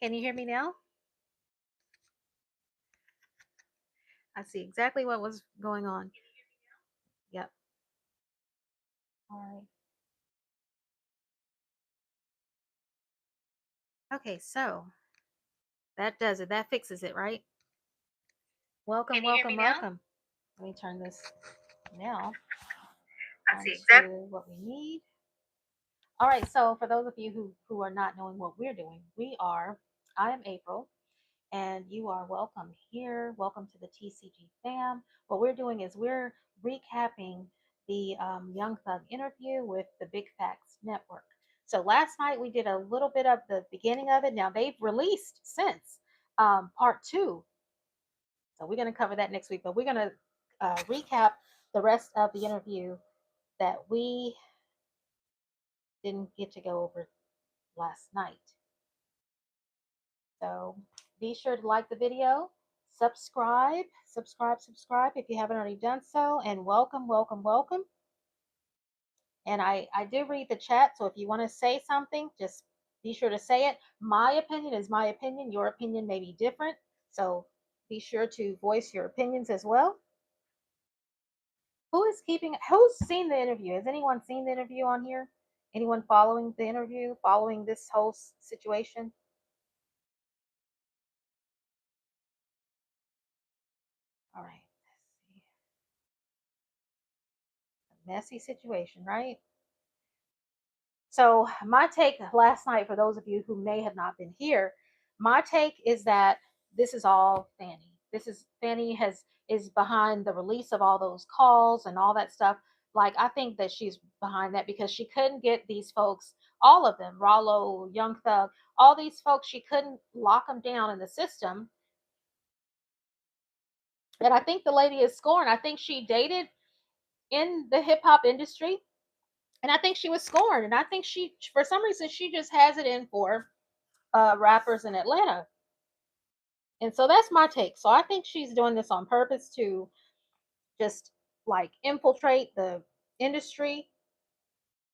Can you hear me now? I see exactly what was going on. Yep. All right. Okay, so that does it. That fixes it, right? Welcome, Can you hear welcome, me now? welcome. Let me turn this now I see onto exactly. what we need. All right, so for those of you who are not knowing what we're doing, I am April, and you are welcome here. Welcome to the TCG fam. What we're doing is we're recapping the Young Thug interview with the Big Facts Network. So last night we did a little bit of the beginning of it. Now they've released since part two. So we're going to cover that next week, but we're going to recap the rest of the interview that we didn't get to go over last night. So be sure to like the video, subscribe if you haven't already done so, and welcome, welcome, welcome. And I do read the chat, so if you want to say something, just be sure to say it. My opinion is my opinion. Your opinion may be different, so be sure to voice your opinions as well. Who's seen the interview? Has anyone seen the interview on here? Anyone following the interview, following this whole situation? All right, let's see. A messy situation, right? So my take last night, for those of you who may have not been here, my take is that this is all Fanny. This is Fanny is behind the release of all those calls and all that stuff. Like, I think that she's behind that because she couldn't get these folks, all of them, Rollo, Young Thug, all these folks, she couldn't lock them down in the system. And I think the lady is scoring. I think she dated in the hip hop industry, and I think she was scoring. And I think she, for some reason, she just has it in for rappers in Atlanta. And so that's my take. So I think she's doing this on purpose to just like infiltrate the industry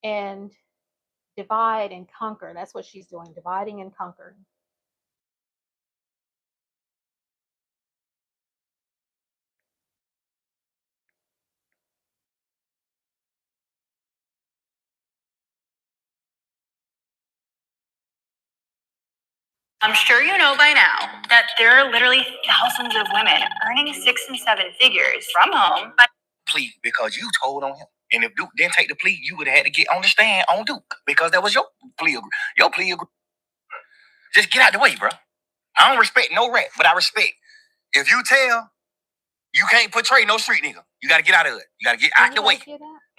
and divide and conquer. That's what she's doing, dividing and conquering. I'm sure you know by now that there are literally thousands of women earning 6 and 7 figures from home. Plea because you told on him. And if Duke didn't take the plea, you would have had to get on the stand on Duke because that was your plea. Your plea. Just get out the way, bro. I don't respect no rat, but I respect. If you tell, you can't portray no street nigga. You got to get out of it. You got to get out the way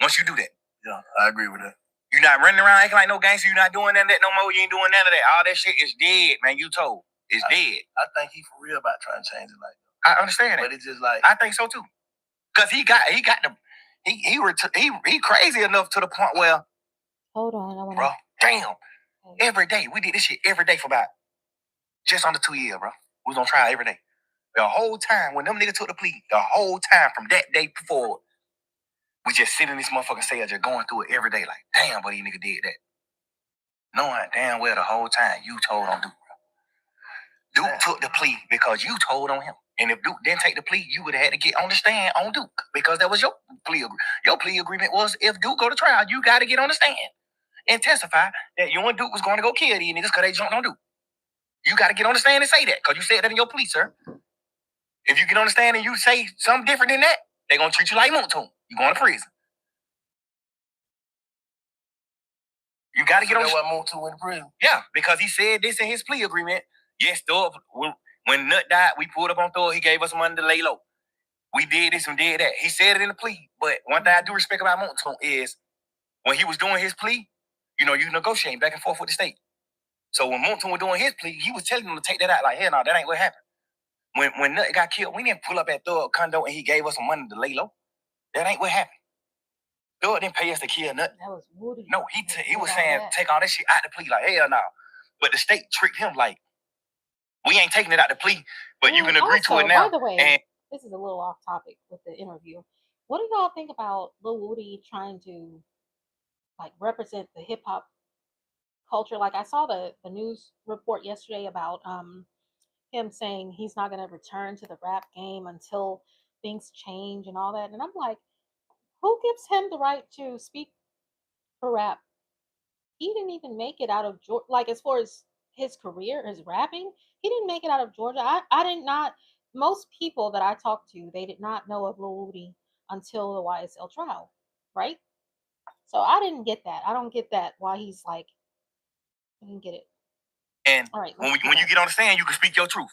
once you do that. Yeah, I agree with that. You're not running around acting like no gangster. You're not doing none of that no more. You ain't doing none of that. All that shit is dead, man. You told. It's dead. I think he for real about trying to change it like that. I understand that. But it's just like, I think so too. Because he got the he crazy enough to the point where, Hold on, bro, damn. Every day. We did this shit every day for about just under 2 years, bro. We was on trial every day. The whole time, when them niggas took the plea, the whole time from that day forward, we just sit in this motherfucking cell just going through it every day. Like, damn, but these nigga did that. Knowing damn well the whole time you told on Duke, bro. Duke took the plea because you told on him. And if Duke didn't take the plea, you would have had to get on the stand on Duke because that was your plea agreement. Your plea agreement was if Duke go to trial, you got to get on the stand and testify that you and Duke was going to go kill these niggas because they jumped on Duke. You got to get on the stand and say that because you said that in your plea, sir. If you get on the stand and you say something different than that, they're going to treat you like Moontoon. You're going to prison. You got to get on the stand. That's why Moontoon went to prison. Yeah, because he said this in his plea agreement. Yes, Thug, when Nut died, we pulled up on Thug. He gave us money to lay low. We did this and did that. He said it in the plea. But one thing I do respect about Moontoon is when he was doing his plea, you negotiating back and forth with the state. So when Moontoon was doing his plea, he was telling them to take that out. Like, hell no, that ain't what happened. When Nut got killed, we didn't pull up at Thug condo and he gave us some money to lay low. That ain't what happened. Thug didn't pay us to kill Nut. That was Woody. No, he was saying take all that shit out the plea. Like, hell no. But the state tricked him like, we ain't taking it out the plea, but you can agree to it now. By the way, this is a little off topic with the interview. What do y'all think about Lil Woody trying to like represent the hip hop culture. Like I saw the news report yesterday about him saying he's not going to return to the rap game until things change and all that. And I'm like, who gives him the right to speak for rap? He didn't even make it out of Georgia. Like as far as his career, his rapping, he didn't make it out of Georgia. I did not. Most people that I talked to, they did not know of Lil Uzi until the YSL trial, right? So I didn't get that. I don't get that. Why he's like, I didn't get it. And all right, when you get on the stand, you can speak your truth.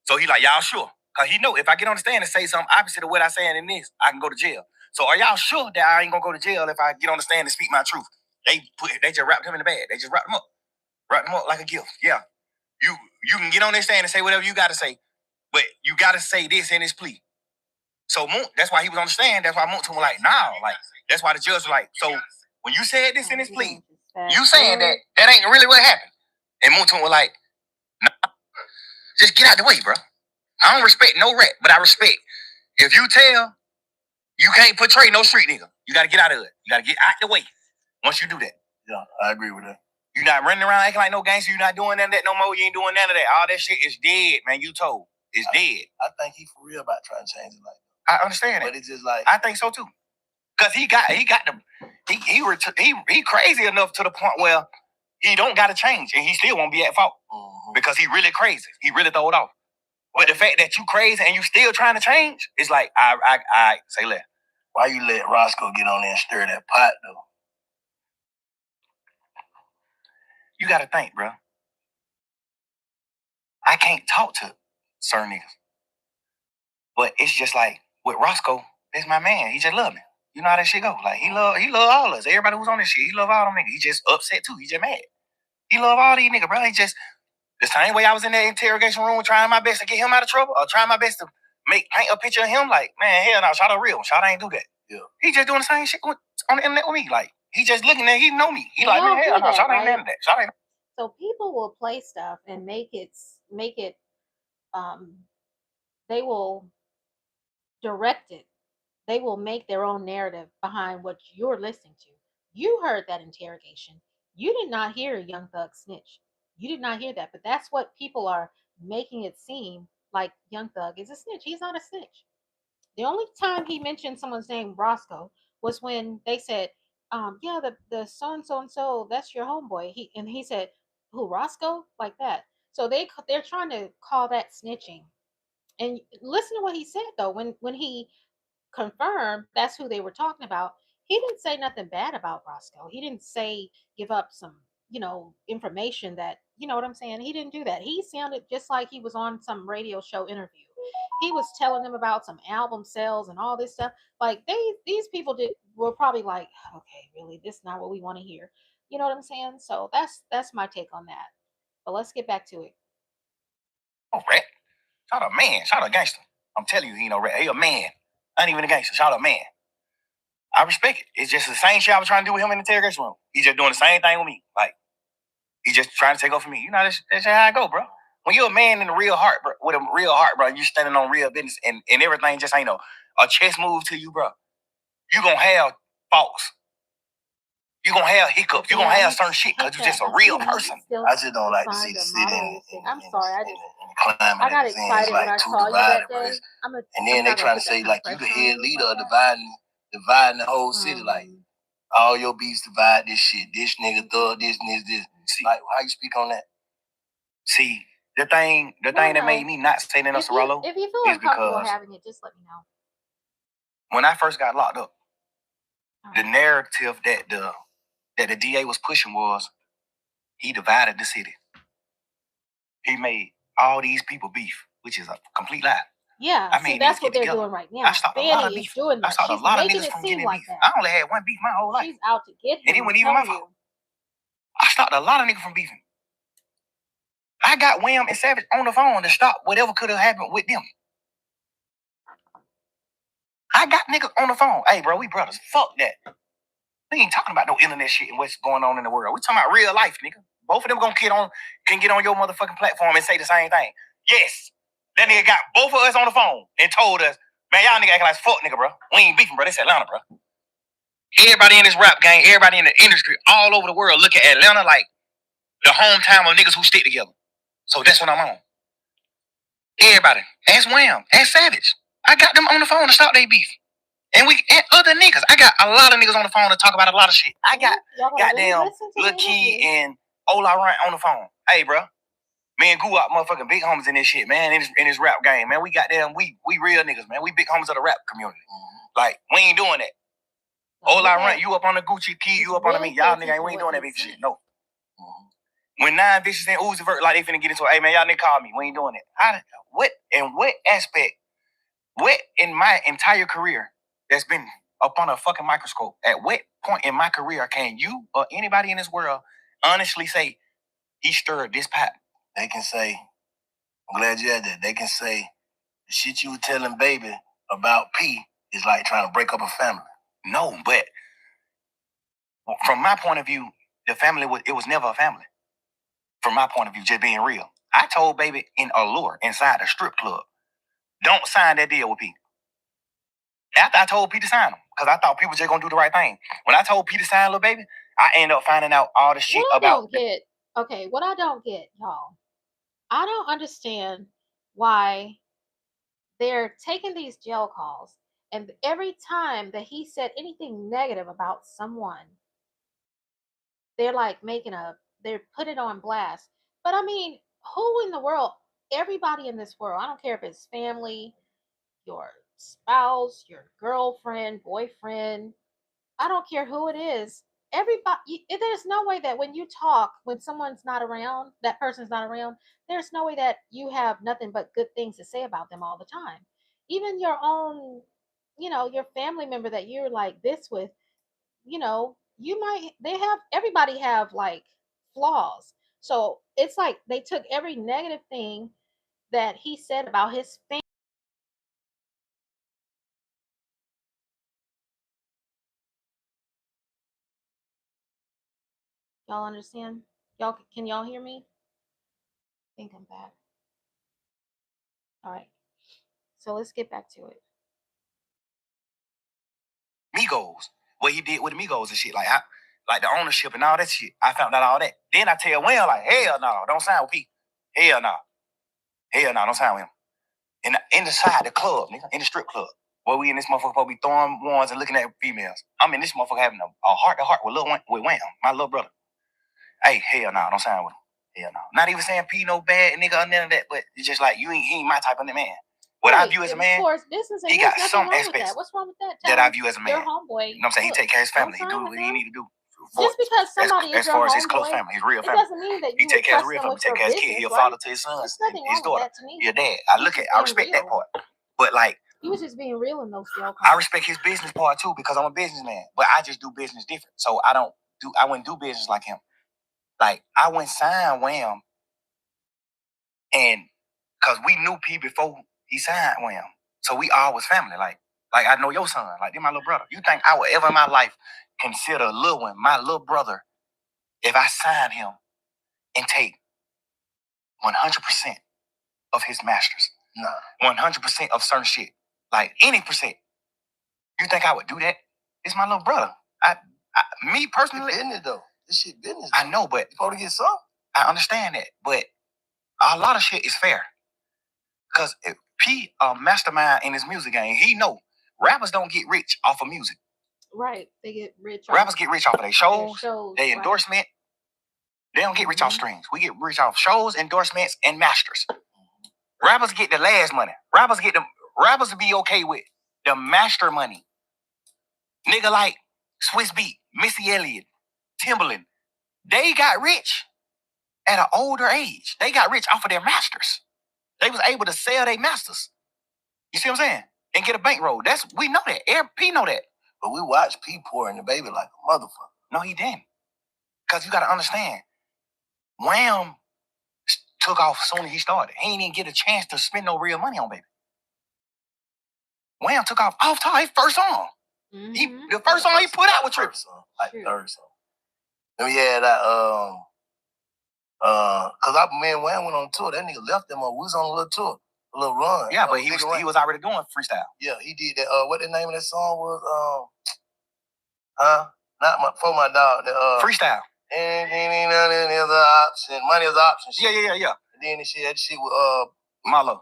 So he like, y'all sure? Cause he know if I get on the stand and say something opposite of what I saying in this, I can go to jail. So are y'all sure that I ain't gonna go to jail if I get on the stand and speak my truth? They just wrapped him in the bag. They just wrapped him up like a gift. Yeah, you can get on this stand and say whatever you got to say, but you got to say this in this plea. So Moon, that's why he was on the stand. That's why Moon told him like, nah, like that's why the judge was like, so when you said this in this plea, you saying that ain't really what happened. And Moon was like, just get out the way, bro. I don't respect no rat, but I respect. If you tell, you can't portray no street nigga. You gotta get out of it. You gotta get out the way once you do that. Yeah, I agree with that. You're not running around acting like no gangster. You're not doing none of that no more. You ain't doing none of that. All that shit is dead, man. You told. It's dead. I think he for real about trying to change it like that. I understand it. But it's just like I think so too. Cause he got the he crazy enough to the point where he don't gotta change and he still won't be at fault. Mm-hmm. Because he really crazy. He really throw it off. But the fact that you crazy and you still trying to change, it's like I say less. Why you let Roscoe get on there and stir that pot though? You gotta think, bro. I can't talk to certain niggas. But it's just like with Roscoe, that's my man. He just love me. You know how that shit go. Like he love all of us. Everybody who's on this shit, he love all them niggas. He just upset too. He just mad. He love all these niggas, bro. He just the same way I was in that interrogation room trying my best to get him out of trouble or trying my best to paint a picture of him like, man, hell no, shout out real. Shout ain't do that. Yeah. He just doing the same shit on the internet with me. Like, he just looking at he know me. He like, man, hell no, shout ain't none of that. Shout ain't. So people will play stuff and make it um they will direct it. They will make their own narrative behind what you're listening to. You heard that interrogation. You did not hear Young Thug snitch. You did not hear that, but that's what people are making it seem like Young Thug is a snitch. He's not a snitch. The only time he mentioned someone's name, Roscoe, was when they said, yeah, the so and so, that's your homeboy. He said, who, Roscoe? Like that. So they're trying to call that snitching. And listen to what he said though. When he confirmed that's who they were talking about, he didn't say nothing bad about Roscoe. He didn't say give up some, information that, you know what I'm saying? He didn't do that. He sounded just like he was on some radio show interview. He was telling them about some album sales and all this stuff. Like these people were probably like, okay, really, this is not what we want to hear. You know what I'm saying? So that's my take on that. But let's get back to it. Oh, rat. Shout out man. Shout out gangster. I'm telling you, he no rat. He a man. Not even a gangster. Shout out man. I respect it. It's just the same shit I was trying to do with him in the interrogation room. He's just doing the same thing with me. Like, he's just trying to take over me. You know, that's how I go, bro. When you're a man in a real heart, bro, with a real heart, bro, you standing on real business and everything just ain't a chess move to you, bro. You gonna have faults. You gonna have hiccups. You gonna have certain shit because you're just a real person. I just don't like to see the city I'm sorry, I got excited when I saw you that day. And then they trying to say like you the head leader of dividing the whole city. Like all your beefs divide this shit. This nigga thug this and this. See, like how you speak on that? See, the thing that made me not say that on Sorello if you feel uncomfortable having it, just let me know. When I first got locked up, the narrative that the DA was pushing was he divided the city. He made all these people beef, which is a complete lie. Yeah, I mean that's what they're doing right now. I stopped a lot of beef. Doing that. I stopped a lot of niggas from getting beef. That. I only had one beef my whole life. She's out to get him. And it wasn't even my fault. I stopped a lot of niggas from beefing. I got Wham and Savage on the phone to stop whatever could have happened with them. I got niggas on the phone. Hey, bro, we brothers. Fuck that. We ain't talking about no internet shit and what's going on in the world. We talking about real life, nigga. Both of them can get on your motherfucking platform and say the same thing. Yes. That nigga got both of us on the phone and told us, man, y'all nigga acting like fuck nigga, bro. We ain't beefing, bro. This Atlanta, bro. Everybody in this rap game, everybody in the industry, all over the world look at Atlanta like The hometown of niggas who stick together. So that's what I'm on. Everybody. Ask Wham. Ask Savage. I got them on the phone to stop their beef. And other niggas. I got a lot of niggas on the phone to talk about a lot of shit. I got goddamn Lil Key and Ola Rant on the phone. Hey, bro. Me and Goo out motherfucking big homies in this shit, man. In this rap game, man. We goddamn, we real niggas, man. We big homies of the rap community. Like, we ain't doing that. Ola Rant, you up on the Gucci Key, you up on the me. Y'all nigga, we ain't doing that big shit. No. When 9 bitches and Uzi Vert, like they finna get into it, hey man, y'all nigga call me. We ain't doing it. What aspect, what in my entire career that's been up on a fucking microscope, at what point in my career can you or anybody in this world honestly say he stirred this pot? They can say, I'm glad you had that. They can say the shit you were telling baby about P is like trying to break up a family. No, but from my point of view, the family was never a family. From my point of view, just being real. I told baby in Allure inside a strip club, don't sign that deal with P. After I told P to sign them, because I thought people just gonna do the right thing. When I told P to sign, little baby, I ended up finding out all the shit about. What I don't get, y'all, I don't understand why they're taking these jail calls, and every time that he said anything negative about someone, they're like they're put it on blast. But I mean, who in the world, everybody in this world, I don't care if it's family, your spouse, your girlfriend, boyfriend, I don't care who it is. Everybody, there's no way that when you talk, when someone's not around, that person's not around, there's no way that you have nothing but good things to say about them all the time. Even your own, your family member that you're like this with, everybody have like flaws. So it's like they took every negative thing that he said about his family. Y'all understand? Can y'all hear me? I think I'm back. All right. So let's get back to it. Migos, what he did with the Migos and shit, like the ownership and all that shit. I found out all that. Then I tell Will, like, hell no, don't sign with P. Hell no. Hell no, don't sign with him. Inside the club, nigga, in the strip club. Where we in this motherfucker supposed to be throwing ones and looking at females. I'm in this motherfucker having a heart-to-heart with Wham, my little brother. Hey, hell no, don't sign with him. Hell no. Not even saying P no bad nigga or none of that, but it's just like he ain't my type of man. What I view as a man, of course, business, he got some aspects. What's wrong with that? That I view as a man. Your homeboy. You know what I'm saying? He take care of his family. He do what he need to do. Just because somebody is as far as his close family, his real family. It doesn't mean that you take care of his real family. Take care of his kid. He'll father to his sons, his daughter. Your dad. I respect that part. But like, he was just being real in those jail calls. I respect his business part too because I'm a businessman. But I just do business different. So I wouldn't do business like him. Like I went sign Wham, and because we knew P before he signed Wham, so we all was family. Like I know your son. Like they're my little brother. You think I would ever in my life consider Lil One my little brother if I sign him and take 100% of his masters? No. 100% of certain shit. Like any percent. You think I would do that? It's my little brother. Me personally. It's business though. This shit business. I know, but you supposed to get some. I understand that, but a lot of shit is fair. Because if P a mastermind in his music game, he know rappers don't get rich off of music. Right. They get rich. Rappers get rich off of their shows, their endorsement. Right. They don't get rich off streams. We get rich off shows, endorsements, and masters. Rappers get the last money. Rappers will be okay with the master money. Nigga like Swiss Beat, Missy Elliott, Timbaland, they got rich at an older age. They got rich off of their masters. They was able to sell their masters. You see what I'm saying? And get a bankroll. We know that. P know that. But we watched P pour in the baby like a motherfucker. No, he didn't. Because you got to understand, Wham took off as soon as he started. He didn't even get a chance to spend no real money on baby. Wham took off top his first song. Mm-hmm. The first song he put out was Trip. Third song. Then we had that, cause me and Wham went on tour. That nigga left them. We was on a little tour, a little run. Yeah, but he was already doing freestyle. Yeah, he did that. What the name of that song was? Not for my dog. Freestyle. And then none of the other option. Money is option. Yeah. And then she had shit with Marlo.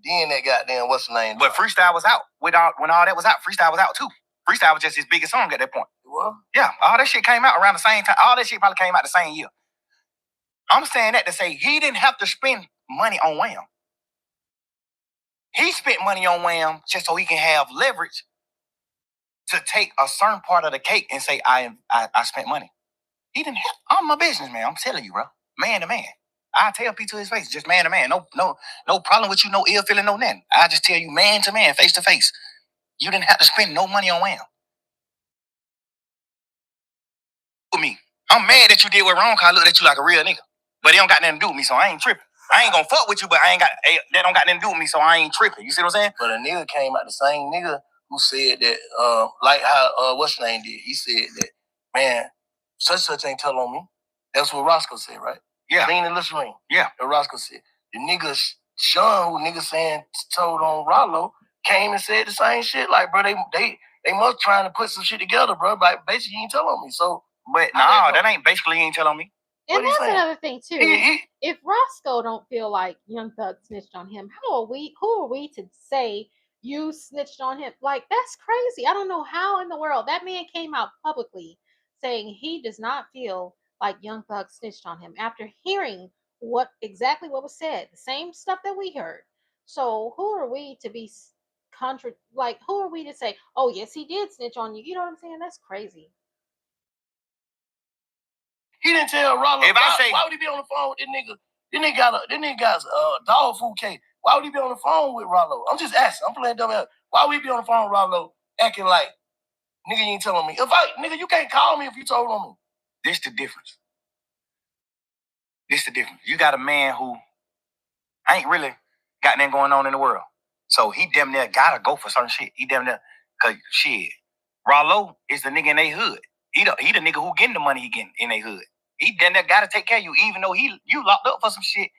Then that goddamn what's the name? But freestyle was out. When all that was out, freestyle was out too. Freestyle was just his biggest song at that point. What? Yeah, all that shit came out around the same time. All that shit probably came out the same year. I'm saying that to say he didn't have to spend money on Wham. He spent money on Wham just so he can have leverage to take a certain part of the cake and say, I spent money. He didn't have. I'm a businessman. I'm telling you, bro. Man to man. I tell P to his face, just man to man. No problem with you, no ill feeling, no nothing. I just tell you man to man, face to face. You didn't have to spend no money on Wham. With me. I'm mad that you did what wrong, cause I looked at you like a real nigga. But it don't got nothing to do with me, so I ain't tripping. I ain't gonna fuck with you, but that don't got nothing to do with me, so I ain't tripping. You see what I'm saying? But a nigga came out the same nigga who said that, like how what's your name did? He said that, man, such ain't tell on me. That's what Roscoe said, right? Yeah. Lean and Listerine. Yeah. That Roscoe said. The nigga Sean, who nigga saying told on Rollo, came and said the same shit. Like, bro, they must trying to put some shit together, bro. But basically, you ain't tell on me. So, but no, that ain't basically ain't tell on me. And that's another thing too. If Roscoe don't feel like Young Thug snitched on him, who are we to say you snitched on him? Like, that's crazy. I don't know how in the world that man came out publicly saying he does not feel like Young Thug snitched on him after hearing what was said, the same stuff that we heard. So who are we to be who are we to say, oh yes, he did snitch on you? You know what I'm saying? That's crazy. He didn't tell Rollo. Why would he be on the phone with this nigga? This nigga got a dog food cake. Why would he be on the phone with Rollo? I'm just asking. I'm playing dumb ass. Why would he be on the phone with Rollo acting like, nigga, you ain't telling me? Nigga, you can't call me if you told on me. This the difference. You got a man who ain't really got nothing going on in the world. So he damn near gotta go for certain shit. He damn near, cause shit. Rollo is the nigga in their hood. He the nigga who getting the money he getting in their hood. He damn near gotta take care of you, even though you locked up for some shit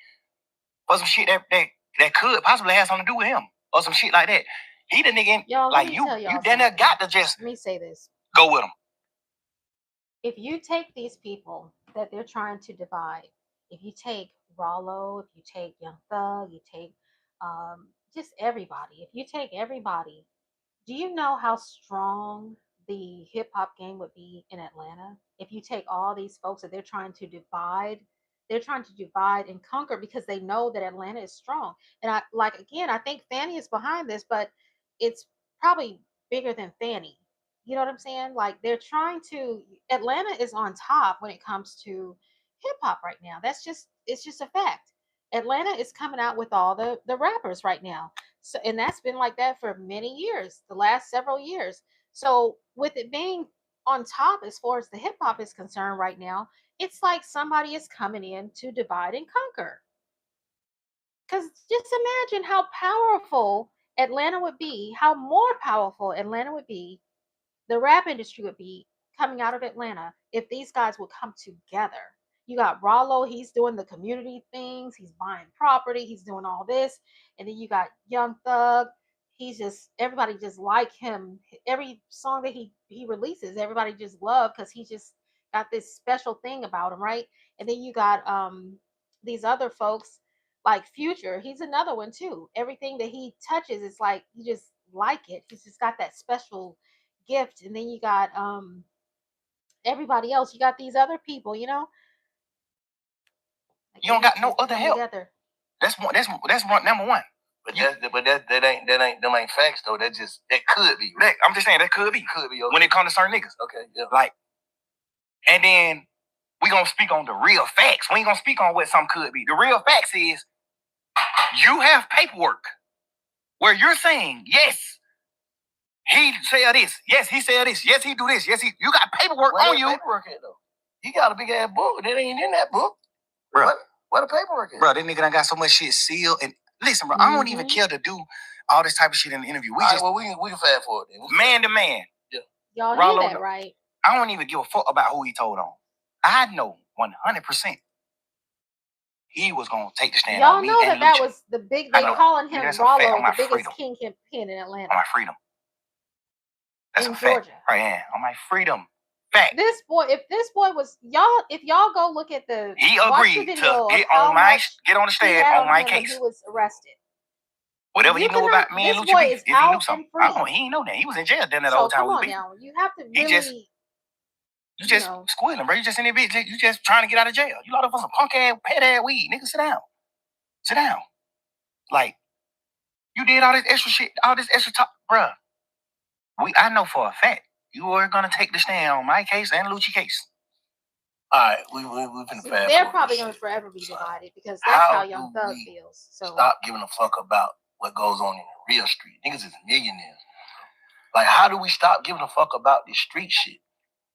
that could possibly have something to do with him. Or some shit like that. He the nigga like you damn near got to just let me say this. Go with him. If you take these people that they're trying to divide, if you take Rollo, if you take Young Thug, you take just everybody, if you take everybody, do you know how strong the hip hop game would be in Atlanta if you take all these folks that they're trying to divide? They're trying to divide and conquer because they know that Atlanta is strong. And I think Fanny is behind this, but it's probably bigger than Fanny. You know what I'm saying? Like, they're trying to Atlanta is on top when it comes to hip hop right now. It's just a fact. Atlanta is coming out with all the rappers right now. So, and that's been like that for many years, the last several years. So with it being on top as far as the hip hop is concerned right now, it's like somebody is coming in to divide and conquer. Because just imagine how powerful Atlanta would be, how more powerful Atlanta would be, the rap industry would be coming out of Atlanta if these guys would come together. You got Rollo, he's doing the community things, he's buying property, he's doing all this. And then you got Young Thug. He's just everybody just like him. Every song that he releases, everybody just love because he just got this special thing about him, right? And then you got these other folks like Future. He's another one too. Everything that he touches is like you just like it. He's just got that special gift. And then you got everybody else. You got these other people, you know. You don't got no other help. Together. That's one number one. But that ain't facts though. That could be. I'm just saying that could be. Could be okay. When it comes to certain niggas. Okay, yeah. Like, and then we gonna speak on the real facts. We ain't gonna speak on what some could be. The real facts is you have paperwork where you're saying, yes, he said this. Yes, he said this. Yes, he do this. Yes, you got paperwork on you. Paperwork at, though? He got a big ass book. That ain't in that book. Bro. What the paperwork is? Bro, this nigga done got so much shit sealed. And listen, bro, I don't even care to do all this type of shit in the interview. We can fast forward then. Man to man. Yeah. Y'all hear that, right? I don't even give a fuck about who he told on. I know 100% he was gonna take the stand. Y'all know that was the big. They calling him Rollo, the biggest kingpin in Atlanta. On my freedom. That's in a Georgia. Fact. Right, yeah. On my freedom. Fact. This boy, if this boy was y'all, if y'all go look at the he watch the agreed video to get of how on my much get on the he stand had on my him when case. he was arrested. Whatever he You knew cannot. about me and This Lucci boy beef, is if he knew out something, and free. oh, he ain't know that. He was in jail then that So whole time come we on beef. now, you have to He just really. you just squealing, bro. You just in there, bitch. You just trying to get out of jail. You loaded for some punk ass, pet ass weed, nigga. Sit down, sit down. Like you did all this extra shit, all this extra talk, bruh. I know for a fact you are gonna take the stand on my case and Lucci case. All right, we've been fast. They're probably going to forever be divided because that's how Young Thug feels. So stop giving a fuck about what goes on in the real street. Niggas is millionaires. Like, how do we stop giving a fuck about this street shit?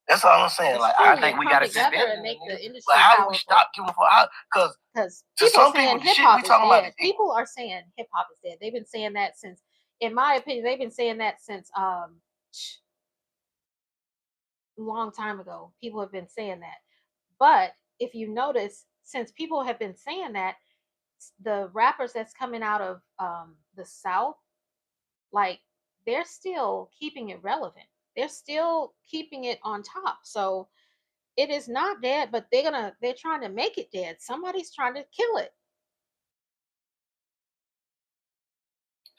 That's all I'm saying. It's like, true. I think we gotta together and make the industry But how powerful. do we stop giving a fuck? Because people are saying hip hop is dead. People are saying hip hop is dead. They've been saying that since, in my opinion, they've been saying that since a long time ago. People have been saying that. But if you notice, since people have been saying that, the rappers that's coming out of the South, like they're still keeping it relevant. They're still keeping it on top. So it is not dead, but they're trying to make it dead. Somebody's trying to kill it.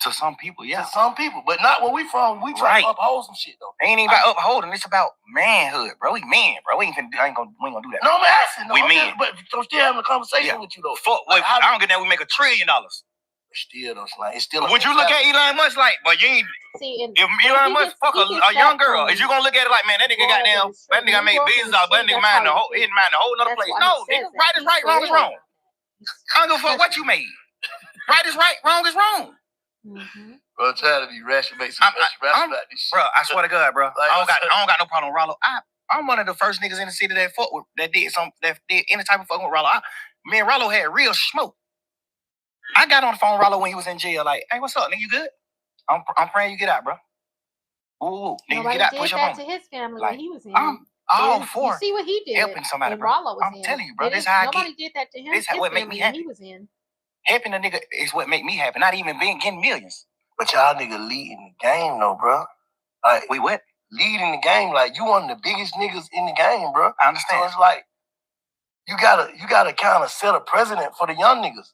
To some people, yeah. To some people, but not where we from. We try to uphold some shit though. Ain't even about upholding. It's about manhood, bro. We men, bro. We ain't gonna do that. No, I'm asking. No, we men, but I'm still having a conversation with you though. Fuck, like, I don't get that. We make $1 trillion. Still, though, like it's still. Would you look at Elon Musk like, but you ain't? See, if Elon Musk fuck a young girl, is you gonna look at it like, man, that nigga goddamn, that nigga made business out, that nigga mind the whole, he mind a whole other place. No, nigga, right is right, wrong is wrong. I don't give a fuck what you made. Right is right, wrong is wrong. Mm-hmm. Bro, I'm trying to be rational, make some rational about this shit. Bro, I swear to God, bro. Like, I don't got no problem with Rollo. I'm one of the first niggas in the city that fuck with, that did any type of fucking with Rollo. Me and Rollo had real smoke. I got on the phone with Rollo when he was in jail, like, hey, what's up, nigga? You good? I'm praying you get out, bro. Ooh, nigga, nobody get out, did push that up to his family like, when he was in. I'm all for you see what he did helping somebody, when bro. Rollo was I'm in. telling you, bro. This how nobody did that to him. This what make me happy. He was in. Helping a nigga is what make me happy. Not even getting millions. But y'all nigga leading the game though, bro. Like, we what? Leading the game. Like, you one of the biggest niggas in the game, bro. I understand. So it's like you gotta kind of set a precedent for the young niggas.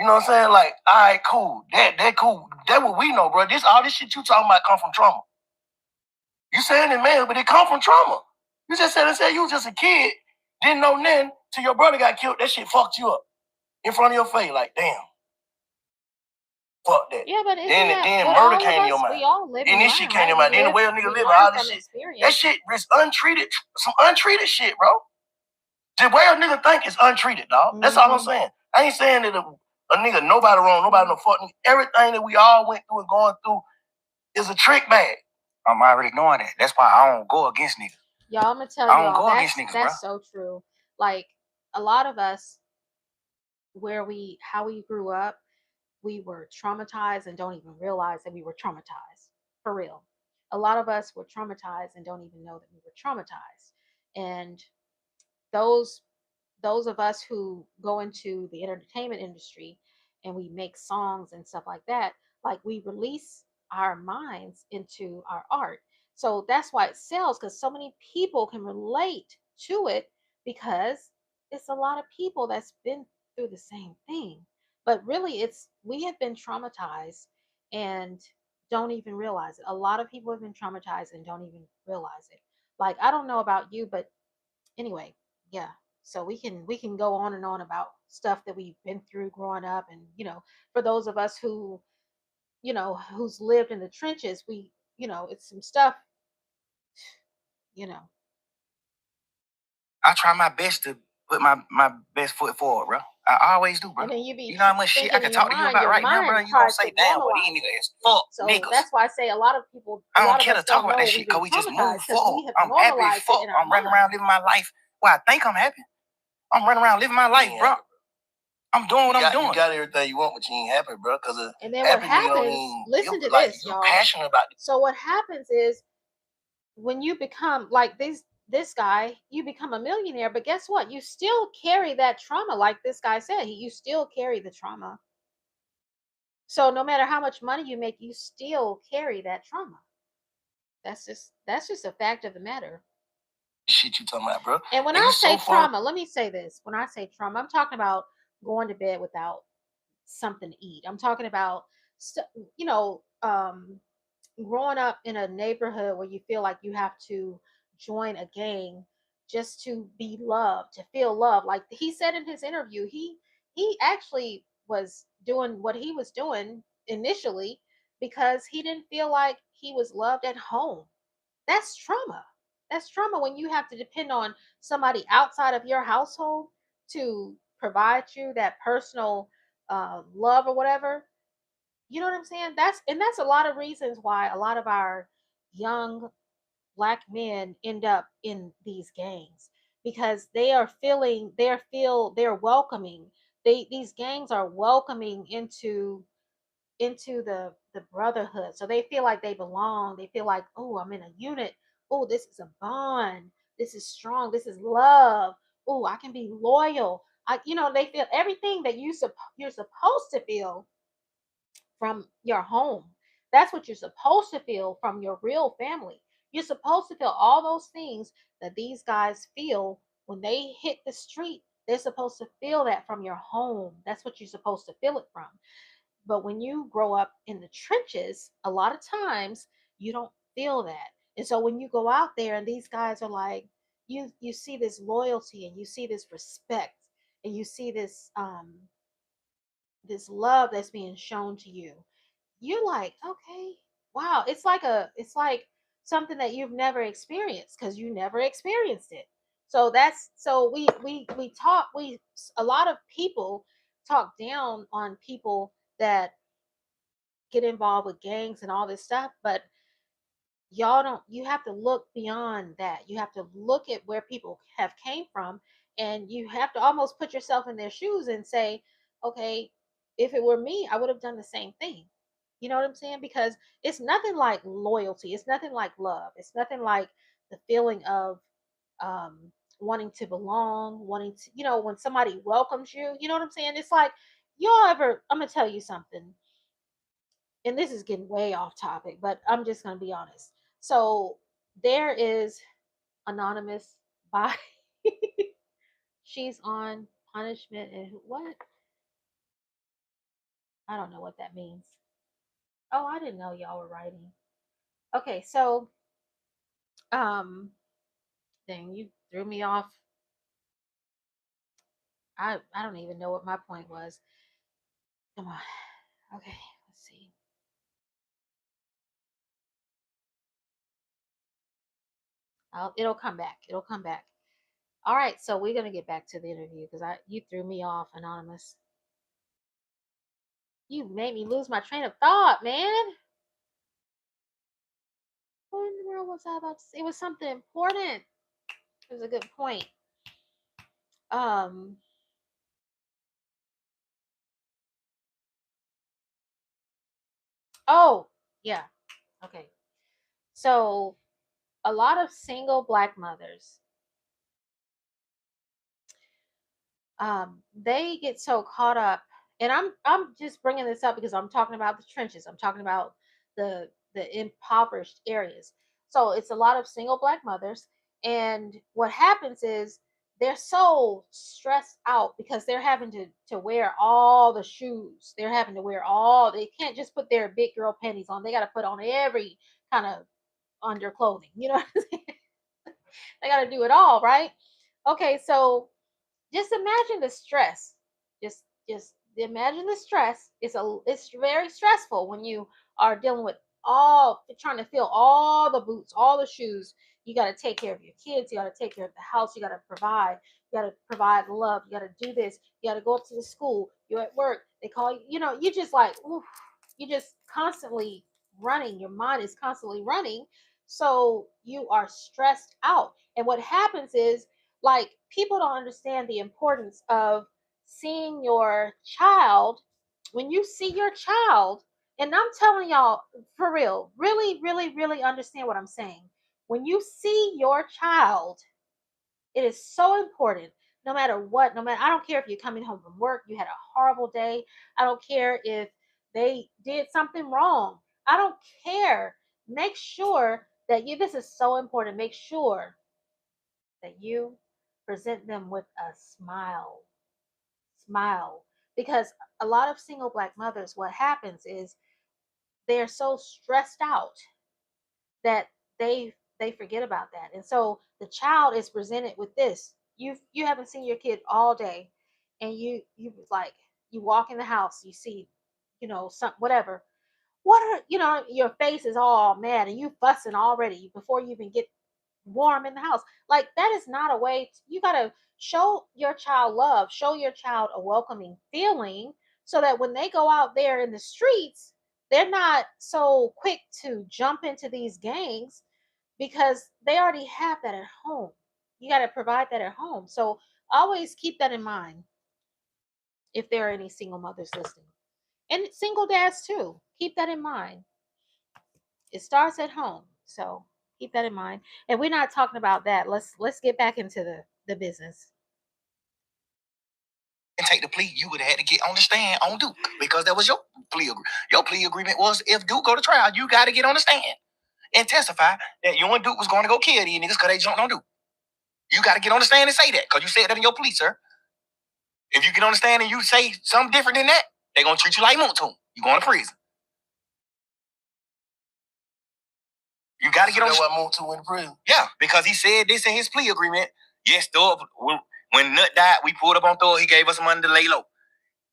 You know what I'm saying? Like, all right, cool. That cool. That what we know, bro. All this shit you talking about come from trauma. You saying it, man, but it come from trauma. You just said you was just a kid, didn't know nothing till your brother got killed. That shit fucked you up in front of your face. Like, damn. Fuck that. Yeah, but then murder came to your mind. We all live. Then this shit came to your mind. Then the way a nigga live, all this shit. That shit is untreated. Some untreated shit, bro. The way a nigga think is untreated, dog. Mm-hmm. That's all I'm saying. I ain't saying that a nigga nobody wrong, nobody no fuck nigga. Everything that we all went through and going through is a trick bag. I'm already knowing that. That's why I don't go against niggas. Y'all, I'm gonna tell y'all that's so true. Like a lot of us, how we grew up, we were traumatized and don't even realize that we were traumatized. For real. A lot of us were traumatized and don't even know that we were traumatized. And those of us who go into the entertainment industry and we make songs and stuff like that, like we release our minds into our art. So that's why it sells, because so many people can relate to it, because it's a lot of people that's been through the same thing. But really, we have been traumatized and don't even realize it. A lot of people have been traumatized and don't even realize it. Like, I don't know about you, but anyway, yeah. So we can go on and on about stuff that we've been through growing up, and for those of us who who's lived in the trenches, we it's some stuff. you know I try my best to put my best foot forward, bro. I always do, bro. And then you know how much shit I can talk to you about right now, bro. You gonna say, damn, what these niggas is fuck niggas. That's why I say a lot of people. I don't care to talk about that shit, because we just move forward. I'm happy as fuck. I'm running around living my life. Well, I think I'm happy. I'm running around living my life, bro. I'm doing what I'm doing. You got everything you want, but you ain't happy, bro. And then what happens? Listen to this, y'all. Passionate about it. So what happens is, when you become like this guy, you become a millionaire, but guess what? You still carry that trauma. Like this guy said, you still carry the trauma. So no matter how much money you make, you still carry that trauma. That's just a fact of the matter. Shit you talking about, bro. And when And I you say so far. trauma, let me say this. When I say trauma, I'm talking about going to bed without something to eat. I'm talking about, you know, growing up in a neighborhood where you feel like you have to join a gang just to be loved, to feel love. Like he said in his interview, he actually was doing what he was doing initially because he didn't feel like he was loved at home. That's trauma. That's trauma when you have to depend on somebody outside of your household to provide you that personal love or whatever. You know what I'm saying? That's a lot of reasons why a lot of our young black men end up in these gangs because they're welcoming. These gangs are welcoming into the brotherhood. So they feel like they belong. They feel like, oh, I'm in a unit. Oh, this is a bond. This is strong. This is love. Oh, I can be loyal. They feel everything that you're supposed to feel from your home. That's what you're supposed to feel from your real family. You're supposed to feel all those things that these guys feel when they hit the street. They're supposed to feel that from your home. That's what you're supposed to feel it from. But when you grow up in the trenches, a lot of times you don't feel that. And so when you go out there and these guys are like, you see this loyalty and you see this respect and you see this love that's being shown to you, you're like, okay, wow. It's like something that you've never experienced because you never experienced it. So that's so we talk we a lot of people talk down on people that get involved with gangs and all this stuff, but y'all don't you have to look beyond that. You have to look at where people have came from, and you have to almost put yourself in their shoes and say, okay, if it were me, I would have done the same thing. You know what I'm saying? Because it's nothing like loyalty, it's nothing like love, it's nothing like the feeling of um wanting to belong, wanting to, when somebody welcomes you. You know what I'm saying? It's like, y'all ever I'm gonna tell you something, and this is getting way off topic, but I'm just going to be honest. So there is anonymous by she's on punishment and what? I don't know what that means. Oh, I didn't know y'all were writing. Okay, so um dang, you threw me off. I don't even know what my point was. Come on. Okay, let's see. It'll come back. It'll come back. All right, so we're gonna get back to the interview because I you threw me off, anonymous. You made me lose my train of thought, man. What in the world was I about to say? It was something important. It was a good point. Um. Oh, yeah. Okay. So a lot of single black mothers, they get so caught up, and I'm just bringing this up because I'm talking about the trenches. I'm talking about the impoverished areas. So it's a lot of single black mothers, and what happens is they're so stressed out because they're having to wear all the shoes. They're having to wear all. They can't just put their big girl panties on. They got to put on every kind of underclothing. You know what I'm saying? They got to do it all, right? Okay, so just imagine the stress. Just imagine the stress. It's very stressful when you are dealing with all trying to fill all the boots, all the shoes. You got to take care of your kids. You got to take care of the house. You got to provide. You got to provide love. You got to do this. You got to go up to the school. You're at work. They call you. You just like, oof, you just constantly running. Your mind is constantly running. So you are stressed out. And what happens is, like, people don't understand the importance of seeing your child. When you see your child, and I'm telling y'all for real, really, really, really understand what I'm saying. When you see your child, it is so important. No matter what, no matter, I don't care if you're coming home from work, you had a horrible day. I don't care if they did something wrong. I don't care. Make sure that this is so important. Make sure that you present them with a smile. Smile. Because a lot of single black mothers, what happens is they're so stressed out that they forget about that. And so the child is presented with this. You haven't seen your kid all day, and you like, you walk in the house, you see, some whatever. What are, your face is all mad and you fussing already before you even get warm in the house. Like, that is not a way you got to show your child love, show your child a welcoming feeling, so that when they go out there in the streets, they're not so quick to jump into these gangs, because they already have that at home. You got to provide that at home. So always keep that in mind if there are any single mothers listening, and single dads too. Keep that in mind. It starts at home. So keep that in mind. And we're not talking about that. Let's get back into the business. And take the plea, you would have had to get on the stand on Duke, because that was your plea agreement. Your plea agreement was, if Duke go to trial, you got to get on the stand and testify that you and Duke was going to go kill these niggas because they jumped on Duke. You got to get on the stand and say that, because you said that in your plea, sir. If you get on the stand and you say something different than that, they're going to treat you like Moontoon. You going to prison. You got to get on. That's why Moontoon went to prison. Yeah, because he said this in his plea agreement. Yes, Thug, when Nut died, we pulled up on Thug. He gave us some money to lay low.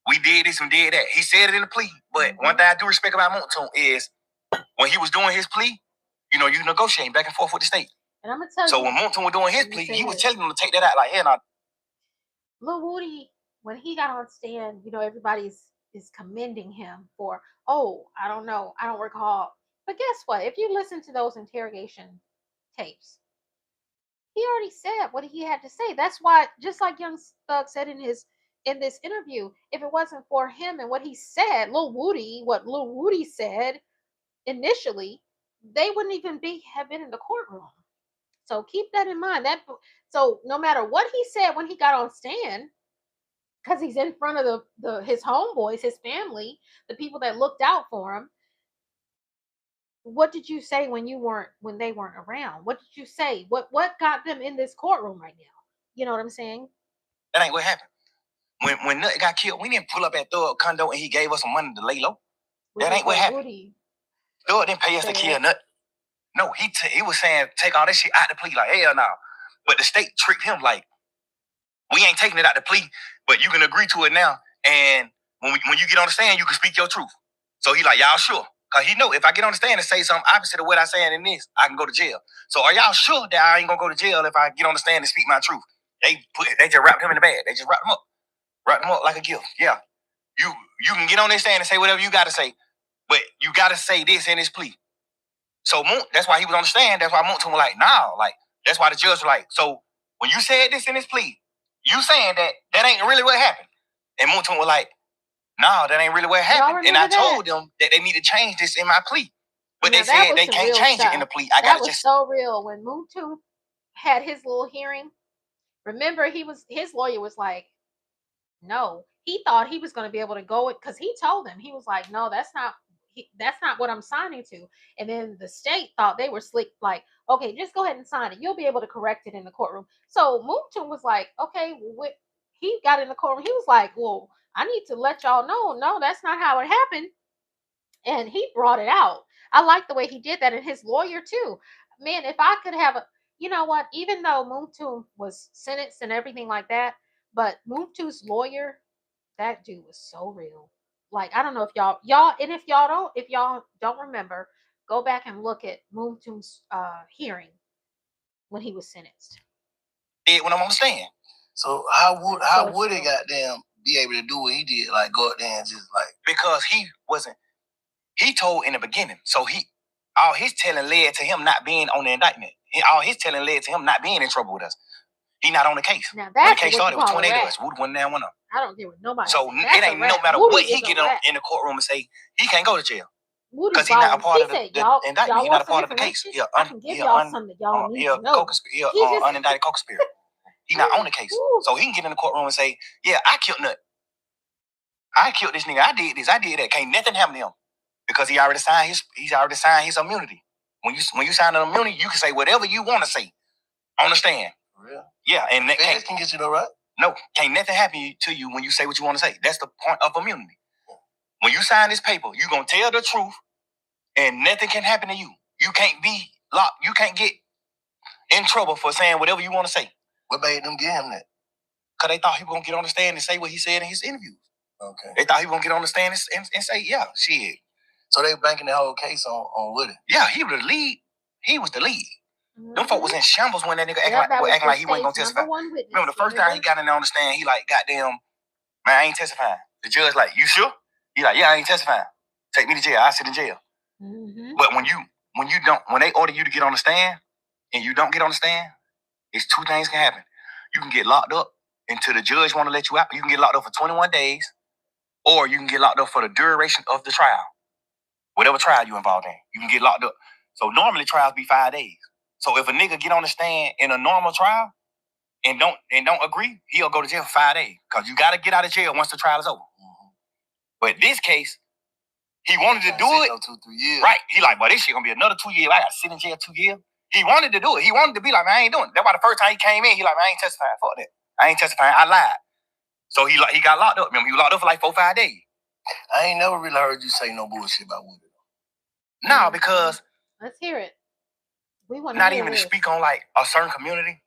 We did this and did that. He said it in the plea. But one thing I do respect about Moontoon is, when he was doing his plea, you negotiating back and forth with the state. And I'm gonna tell so you. So when Moontoon was doing his plea, he was telling them to take that out. Like, hell no. Lil Woody, when he got on stand, everybody's is commending him for, oh, I don't know, I don't recall. But guess what? If you listen to those interrogation tapes, he already said what he had to say. That's why, just like Young Thug said in this interview, if it wasn't for him and what he said, what Lil Woody said initially, they wouldn't even have been in the courtroom. So keep that in mind. So no matter what he said when he got on stand, because he's in front of his homeboys, his family, the people that looked out for him. What did you say when they weren't around? What did you say? What got them in this courtroom right now? You know what I'm saying? That ain't what happened. When Nut got killed, we didn't pull up at Thug condo and he gave us some money to lay low. That ain't what happened. Thug didn't pay us to kill Nut. No, he was saying take all that shit out the plea, like, hell no. But the state tricked him like, we ain't taking it out the plea, but you can agree to it now. And when you get on the stand, you can speak your truth. So he like, y'all sure? Because he know if I get on the stand and say something opposite of what I saying in this, I can go to jail. So are y'all sure that I ain't gonna go to jail if I get on the stand and speak my truth? They just wrapped him in the bag. They just wrapped him up. Wrapped him up like a gift. Yeah. You can get on this stand and say whatever you gotta say, but you gotta say this in this plea. So that's why he was on the stand. That's why Moontoon was like, nah, like, that's why the judge was like, so when you said this in his plea, you saying that ain't really what happened. And Moontoon was like, no, that ain't really what happened. And I told them that they need to change this in my plea. But they said they can't change it in the plea. That was so real. When Moontoon had his little hearing, remember his lawyer was like, no, he thought he was going to be able to go it, because he told him, he was like, no, that's not what I'm signing to. And then the state thought they were slick, like, okay, just go ahead and sign it. You'll be able to correct it in the courtroom. So Moontoon was like, okay, he got in the courtroom. He was like, well, I need to let y'all know, no, that's not how it happened. And he brought it out. I like the way he did that, and his lawyer too. Man, if I could have you know what, even though Moontoon was sentenced and everything like that, but Moontoon's lawyer, that dude was so real. Like, I don't know if y'all and if y'all don't remember, go back and look at Moontoon's hearing when he was sentenced. When I'm on the stand. So how would it goddamn be able to do what he did? Like, go out there and just like, because he told in the beginning. So all his telling led to him not being on the indictment. All his telling led to him not being in trouble with us. He not on the case. Now that's when the case started, it was 28 of us. Wood went down, one up. I don't deal with nobody. So it ain't no matter what he get in the courtroom and say, he can't go to jail. Because he's not a part of the indictment. He's not a part of the case. I can give y'all something that y'all need to know. Unindicted co-conspirator. He's not on the case. So he can get in the courtroom and say, yeah, I killed Nut. I killed this nigga. I did this. I did that. Can't nothing happen to him. Because he already signed his immunity. When you sign an immunity, you can say whatever you want to say. Understand? Real? Yeah, and that can get you though, right? No, can't nothing happen to you when you say what you want to say. That's the point of immunity. When you sign this paper, you're gonna tell the truth, and nothing can happen to you. You can't be locked. You can't get in trouble for saying whatever you want to say. What made them give him that? Because they thought he was gonna get on the stand and say what he said in his interviews. Okay. They thought he was gonna get on the stand and say, yeah, shit. So they were banking the whole case on Woody. Yeah, he was the lead. He was the lead. Mm-hmm. Them folk was in shambles when that nigga acting like he wasn't gonna testify. Remember the first time he got in there on the stand, he like, goddamn, man, I ain't testifying. The judge like, you sure? He like, yeah, I ain't testifying. Take me to jail. I sit in jail. Mm-hmm. But when they order you to get on the stand and you don't get on the stand, it's two things can happen. You can get locked up until the judge want to let you out. You can get locked up for 21 days, or you can get locked up for the duration of the trial. Whatever trial you involved in, you can get locked up. So normally trials be 5 days. So if a nigga get on the stand in a normal trial and don't agree, he'll go to jail for 5 days. Because you gotta get out of jail once the trial is over. Mm-hmm. But this case, he wanted to do it. 2-3 years. Right. He like, but this shit gonna be another 2 years. I gotta sit in jail 2 years. He wanted to do it. He wanted to be like, man, I ain't doing it. That's why the first time he came in, he like, man, I ain't testifying. Fuck that. I ain't testifying. I lied. So he got locked up. Remember, he was locked up for like 4-5 days. I ain't never really heard you say no bullshit about Woody. No, because let's hear it. We want not even to speak on like a certain community.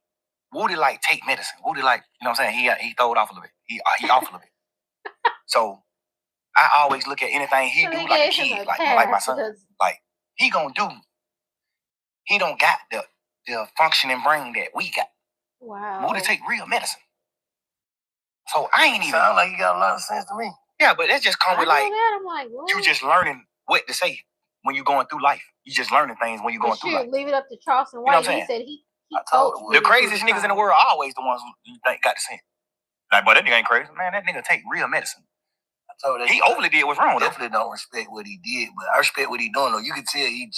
Woody like take medicine. Woody like, you know what I'm saying? He throw it off a little bit. He off a little bit. So I always look at anything he do like a kid, like my son. Like he gonna do. He don't got the functioning brain that we got. Wow. Woody take real medicine. So I ain't even. Sound like you got a lot of sense to me. Yeah, but that just come with like, I'm like, what? You just learning what to say when you're going through life. You just learning things when you're going through life. Leave it up to Charleston White. You know he said he the craziest niggas in the world are always the ones who you think got the sense. Like, but that nigga ain't crazy. Man, that nigga take real medicine. He overly did what's wrong. Definitely don't respect what he did, but I respect what he doing though. You can tell he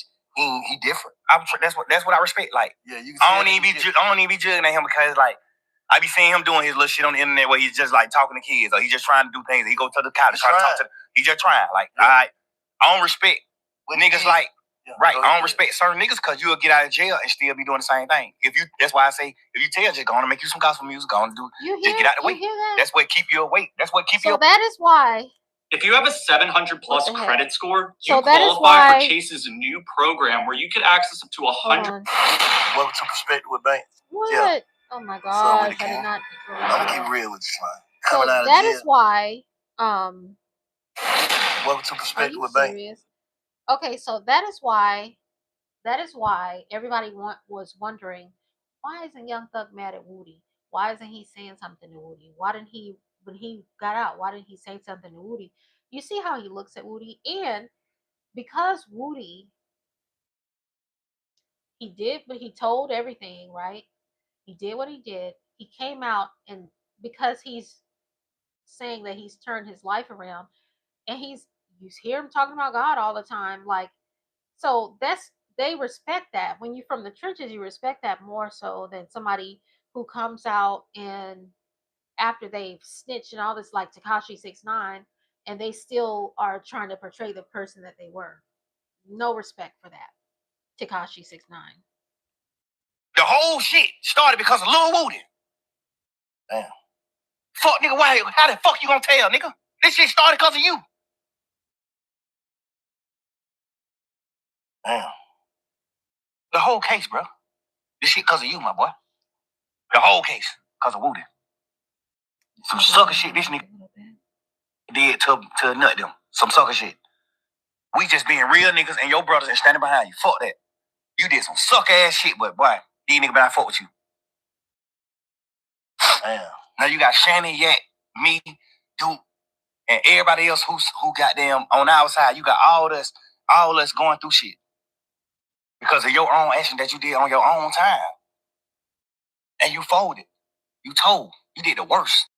different. That's what I respect. Like, yeah, you can I don't even be judging at him because like I be seeing him doing his little shit on the internet where he's just like talking to kids or he's just trying to do things. He go to the college trying to talk to. He just trying. Like, I don't respect niggas like. Yeah, right, I don't respect certain niggas because you'll get out of jail and still be doing the same thing. That's why I say if you tell, just go on and make you some gospel music, go on and do. Just get out the way. That's what keep you awake. That's what keep you. So that is why. If you have a 700 plus credit score, you qualify for Chase's new program where you could access up to 100. Welcome to Perspective with Bank. What? Yeah. Oh my gosh, I did not. I'm gonna keep real with you, man. So that is why. Welcome to Perspective with Bank. Okay, so that is why everybody was wondering, why isn't Young Thug mad at Woody? Why isn't he saying something to Woody? Why didn't he, when he got out, why didn't he say something to Woody? You see how he looks at Woody? And because Woody, he did, but he told everything, right? He did what he did. He came out, and because he's saying that he's turned his life around, and you hear him talking about God all the time, like, so they respect that. When you're from the trenches, you respect that more so than somebody who comes out and after they've snitched and all this, like Tekashi 6ix9ine, and they still are trying to portray the person that they were. No respect for that, Tekashi 6ix9ine. The whole shit started because of Lil Woody. Damn. Fuck, nigga, how the fuck you gonna tell, nigga? This shit started because of you. Damn. The whole case, bro. This shit because of you, my boy. The whole case because of Woody. Some sucker shit this nigga did to nut them. Some sucker shit. We just being real niggas and your brothers and standing behind you. Fuck that. You did some suck ass shit, but boy, these niggas better fuck with you. Damn. Now you got Shannon, Yak, me, Duke, and everybody else who got them on our side. You got all us going through shit. Because of your own action that you did on your own time. And you folded. You told. You did the worst.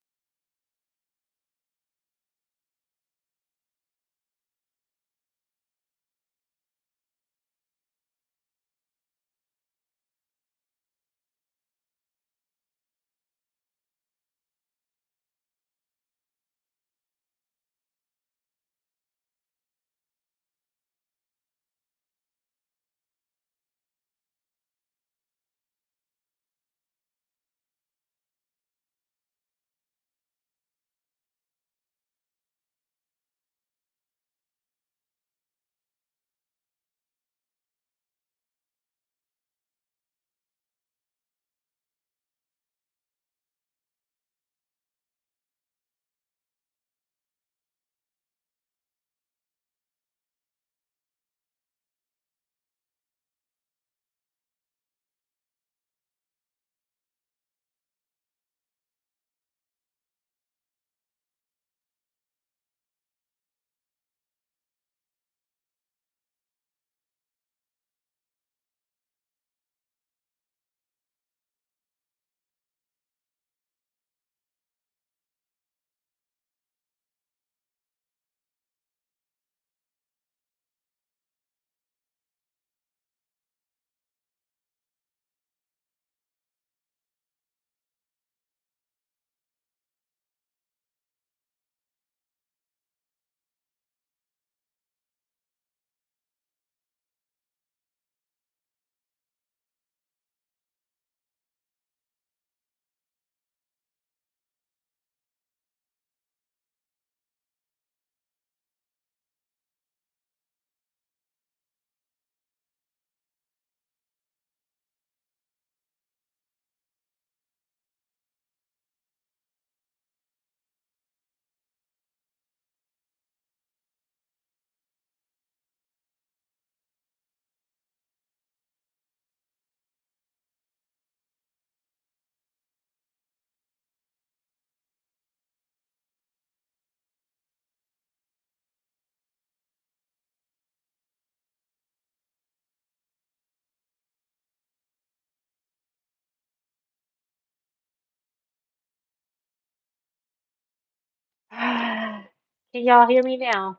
Can y'all hear me now?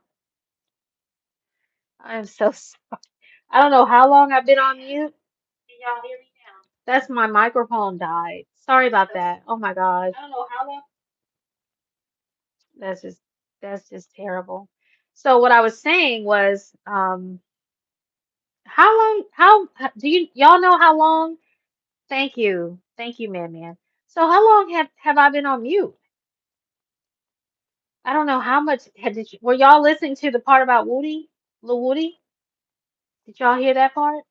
I'm so sorry. I don't know how long I've been on mute. Can y'all hear me now? That's my microphone died. Sorry about that. Oh my gosh. I don't know how long. That's just that's just terrible. So what I was saying was, how long? Do y'all know how long? Thank you, man. So how long have I been on mute? I don't know how much were y'all listening to the part about Woody, Lil Woody? Did y'all hear that part?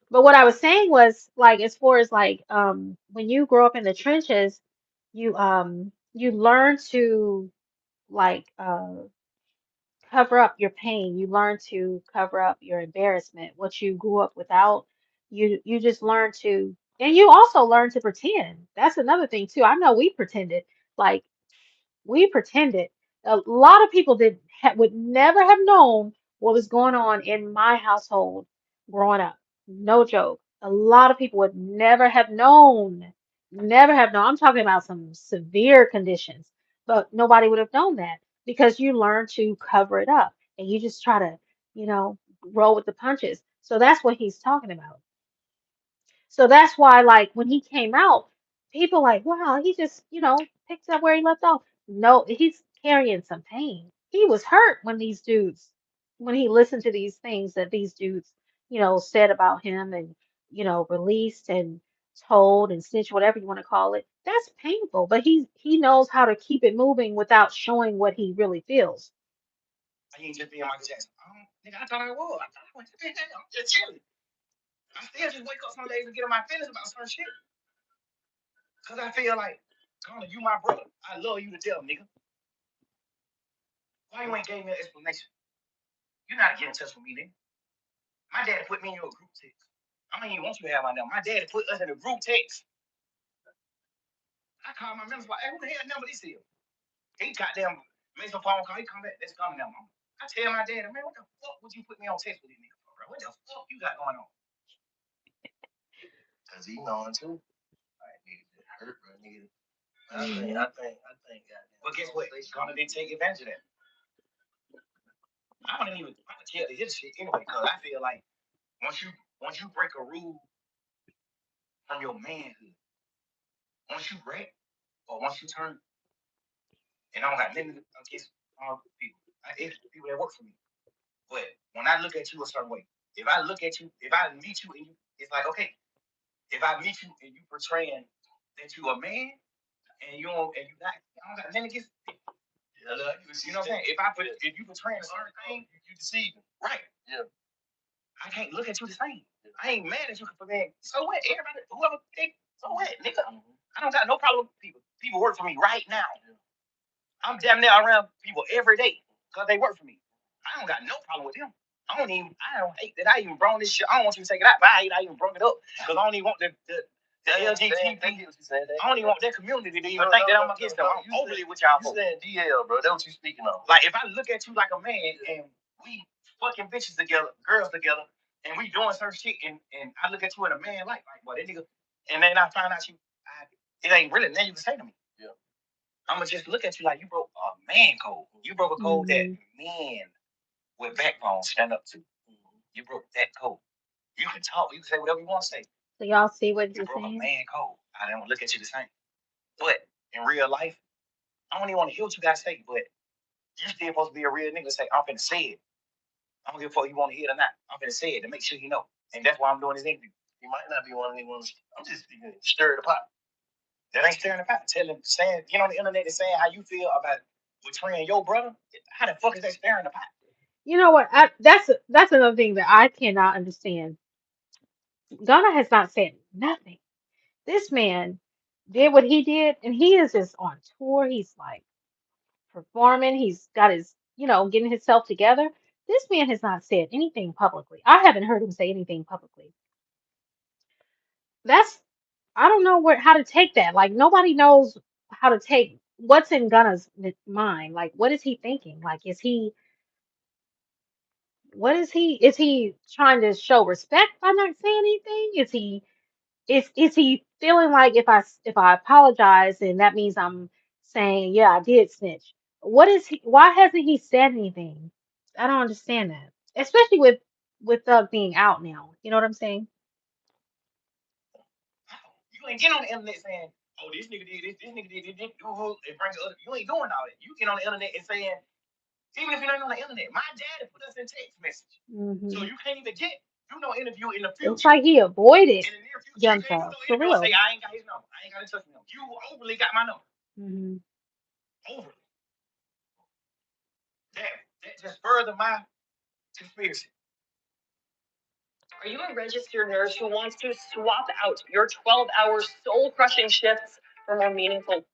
But what I was saying was like as far as like when you grow up in the trenches, you learn to like cover up your pain. You learn to cover up your embarrassment, what you grew up without. You just learn to, and you also learn to pretend. That's another thing too. I know we pretended. Like we pretended. A lot of people would never have known what was going on in my household growing up. No joke. A lot of people would never have known. Never have known. I'm talking about some severe conditions, but nobody would have known that because you learn to cover it up and you just try to, you know, roll with the punches. So that's what he's talking about. So that's why, like, when he came out, people like, wow, he just, picked up where he left off. No, he's carrying some pain. He was hurt when he listened to these things that these dudes, said about him and, released and told and snitched, whatever you want to call it. That's painful, but he knows how to keep it moving without showing what he really feels. I ain't just being Michael Jackson. Nigga, I thought I was. I thought I went to bed. I'm just chilling. I still just wake up some days and get on my feelings about certain shit. Cause I feel like, Connor, you my brother. I love you to death, nigga. Why you ain't gave me an explanation? You not get in touch with me, nigga. My daddy put me in your group text. I don't even want you to have my number. My daddy put us in a group text. I called my members like, hey, who the hell number this is? He goddamn made some phone call. He come back. That's coming now, mama. I tell my daddy, man, what the fuck would you put me on text with this nigga for, bro? What the fuck you got going on? Cause he knowing too. Like, nigga, just hurt, bro. Nigga. I think, goddamn. But guess what? Connor didn't take advantage of that. I don't even tell this shit anyway, cause I feel like once you break a rule from your manhood, once you break or once you turn, and I don't got nothing against all people. It's people that work for me. But when I look at you a certain way, if I look at you, if I meet you and you, it's like okay. If I meet you and you portraying that you a man and you don't and you not, I don't got nothing against. Yeah, you know what I'm saying? If you portraying a certain thing, you deceive me. Right. Yeah. I can't look at you the same. I ain't mad at you for being. So what? Everybody, whoever, so what, nigga? I don't got no problem with people. People work for me right now. I'm damn near around people every day because they work for me. I don't got no problem with them. I don't hate that I even brought this shit. I don't want you to take it out, but I even brought it up because I don't even want the LGBT. I don't even want that community to even think that I'm against them. I'm overly with y'all. You saying DL, bro? That's what you speaking of. Like if I look at you like a man and we fucking bitches together, girls together, and we doing certain shit, and I look at you and a man like boy, that nigga, and then I find out it ain't really nothing you can say to me. Yeah. I'm gonna just look at you like you broke a man code. You broke a code that men with backbone stand up to. You broke that code. You can talk. You can say whatever you want to say. So y'all see what you he's broke saying? A man code. I don't look at you the same. But in real life, I don't even want to hear what you guys say. But you still supposed to be a real nigga. Say I'm finna say it. I don't give a fuck you want to hear it or not. I'm finna say it to make sure you know. And that's why I'm doing this interview. You might not be one of these. I'm just stir the pot. That ain't stirring the pot. Saying, get on the internet and saying how you feel about betraying your brother. How the fuck is that stirring the pot? You know what? That's another thing that I cannot understand. Ghana has not said nothing. This man did what he did, and he is just on tour. He's like performing. He's got his, getting himself together. This man has not said anything publicly. I haven't heard him say anything publicly. That's I don't know how to take that. Like nobody knows how to take what's in Gunna's mind. Like what is he thinking? Like is he trying to show respect by not saying anything? Is he feeling like if I apologize and that means I'm saying yeah I did snitch? What is he? Why hasn't he said anything? I don't understand that, especially with Thug being out now. You know what I'm saying? You ain't get on the internet saying, "Oh, this nigga did this, this nigga did this, and bring the other." You ain't doing all that. You get on the internet and saying, even if you're not on the internet, my dad put us in text message, so you can't even get interview in the future. It's like he avoided In the near future, Young you can't do Thug no for interview and say, real. "I ain't got his number. I ain't got in touch with him." You overly got my number. Hmm. Overly. That just further my conspiracy. Are you a registered nurse who wants to swap out your 12-hour soul crushing shifts for more meaningful?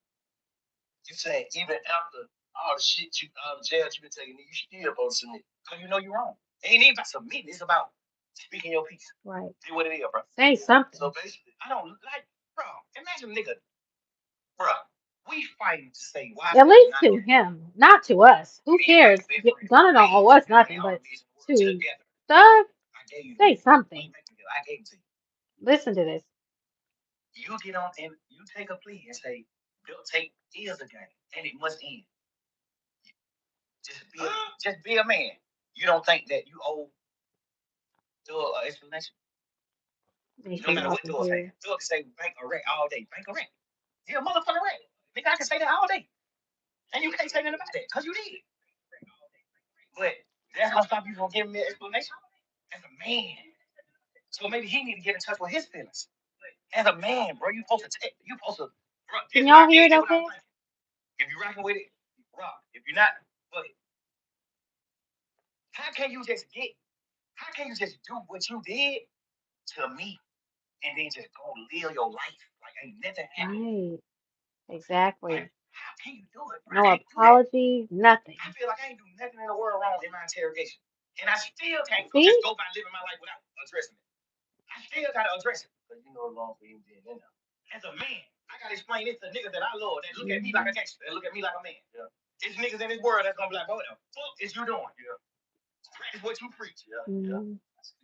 You saying even after all the shit all the jails you've been taking, you still supposed to submit. Because you know you're wrong. It ain't even about submitting, it's about speaking your piece. Right. See what it is, bro. Say something. So basically, I don't like, bro, imagine nigga, bro, we fighting to say why. At least to him, not to us. Who cares? Gunna don't owe us nothing, but to Thug, say something. I gave it to you. Listen to this. You get on and you take a plea and say, "They'll take is a game and it must end." Just be a man. You don't think that you owe Thug an explanation? You don't even know what Thug say. Thug can say bank a wreck all day. Bank a wreck. You're a motherfucking wreck. Nigga, I can say that all day. And you can't say nothing about that because you did it. But that's gonna stop you from giving me an explanation. As a man. So maybe he need to get in touch with his feelings. As a man, bro, you supposed to take you supposed to bro, can y'all hear it okay? okay? If you rocking with it, rock. If you're not, but how can you just get how can you just do what you did to me and then just go live your life like ain't nothing happened? Right. Exactly. Like, how can you do it? No apology, nothing. I feel like I ain't do nothing in the world wrong in my interrogation. And I still can't See? just go by living my life without addressing it. I still gotta address it. Because you know it's wrong for you being in there. As a man, I gotta explain it to niggas that I love that look at me like a gangster, that look at me like a man. Yeah. It's niggas in this world that's gonna be like, what the fuck is you doing? Yeah. Practice what you preach. Yeah. Yeah.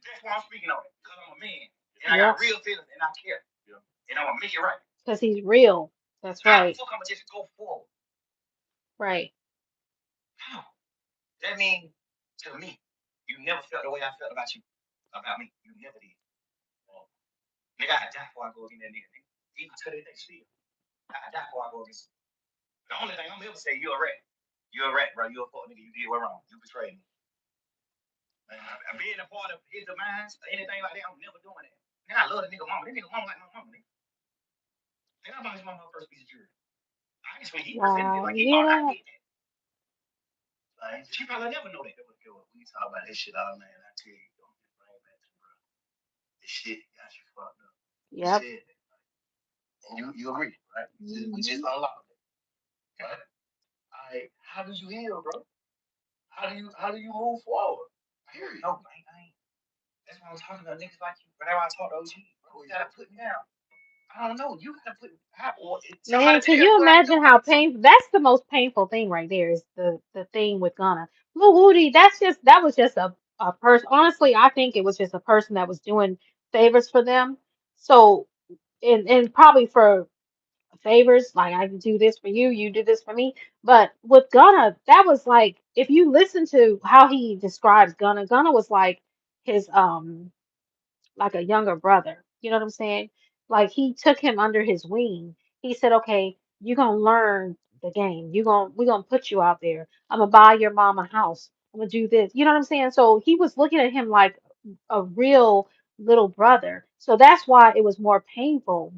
That's why I'm speaking on it. Because I'm a man. And I got real feelings and I care. Yeah. And I'm gonna make it right. Because he's real. That's right. How the fuck I'm gonna just go forward? Right. How? That means to me, you never felt the way I felt about you. About me. You never did. Nigga, I die before I go against that nigga. Even to this day, still. I die before I go against him. The only thing I'm ever say, you're a rat. You're a rat, bro. You're a fuck nigga. You did what wrong. You betrayed me. Being a part of his demise or anything like that, I'm never doing that. Nigga, I love the nigga mama. That nigga mama like my mama, nigga. Nigga, I bought his mama her first piece of jewelry. Actually, he presented it like he bought I did that. She probably never know that. We talk about this shit all man. I tell you, don't get bring back to bro. This shit got you fucked up. Yep. And you agree, right? We just unlocked it. Right? Alright, how do you heal, bro? How do you move forward? Period. No, I ain't. That's why I'm talking about niggas like you. Whenever I talk to OG, bro, you gotta put me down. I don't know. You gotta put Man, can you imagine how painful? That's the most painful thing right there is the thing with Ghana. Lil Woody, that was just a person. Honestly, I think it was just a person that was doing favors for them. So and probably for favors, like I can do this for you, you do this for me. But with Gunna, that was like if you listen to how he describes Gunna, Gunna was like his like a younger brother. You know what I'm saying? Like he took him under his wing. He said, "Okay, you're gonna learn the game. We're gonna put you out there. I'm gonna buy your mom a house. I'm gonna do this." You know what I'm saying? So he was looking at him like a real little brother. So that's why it was more painful.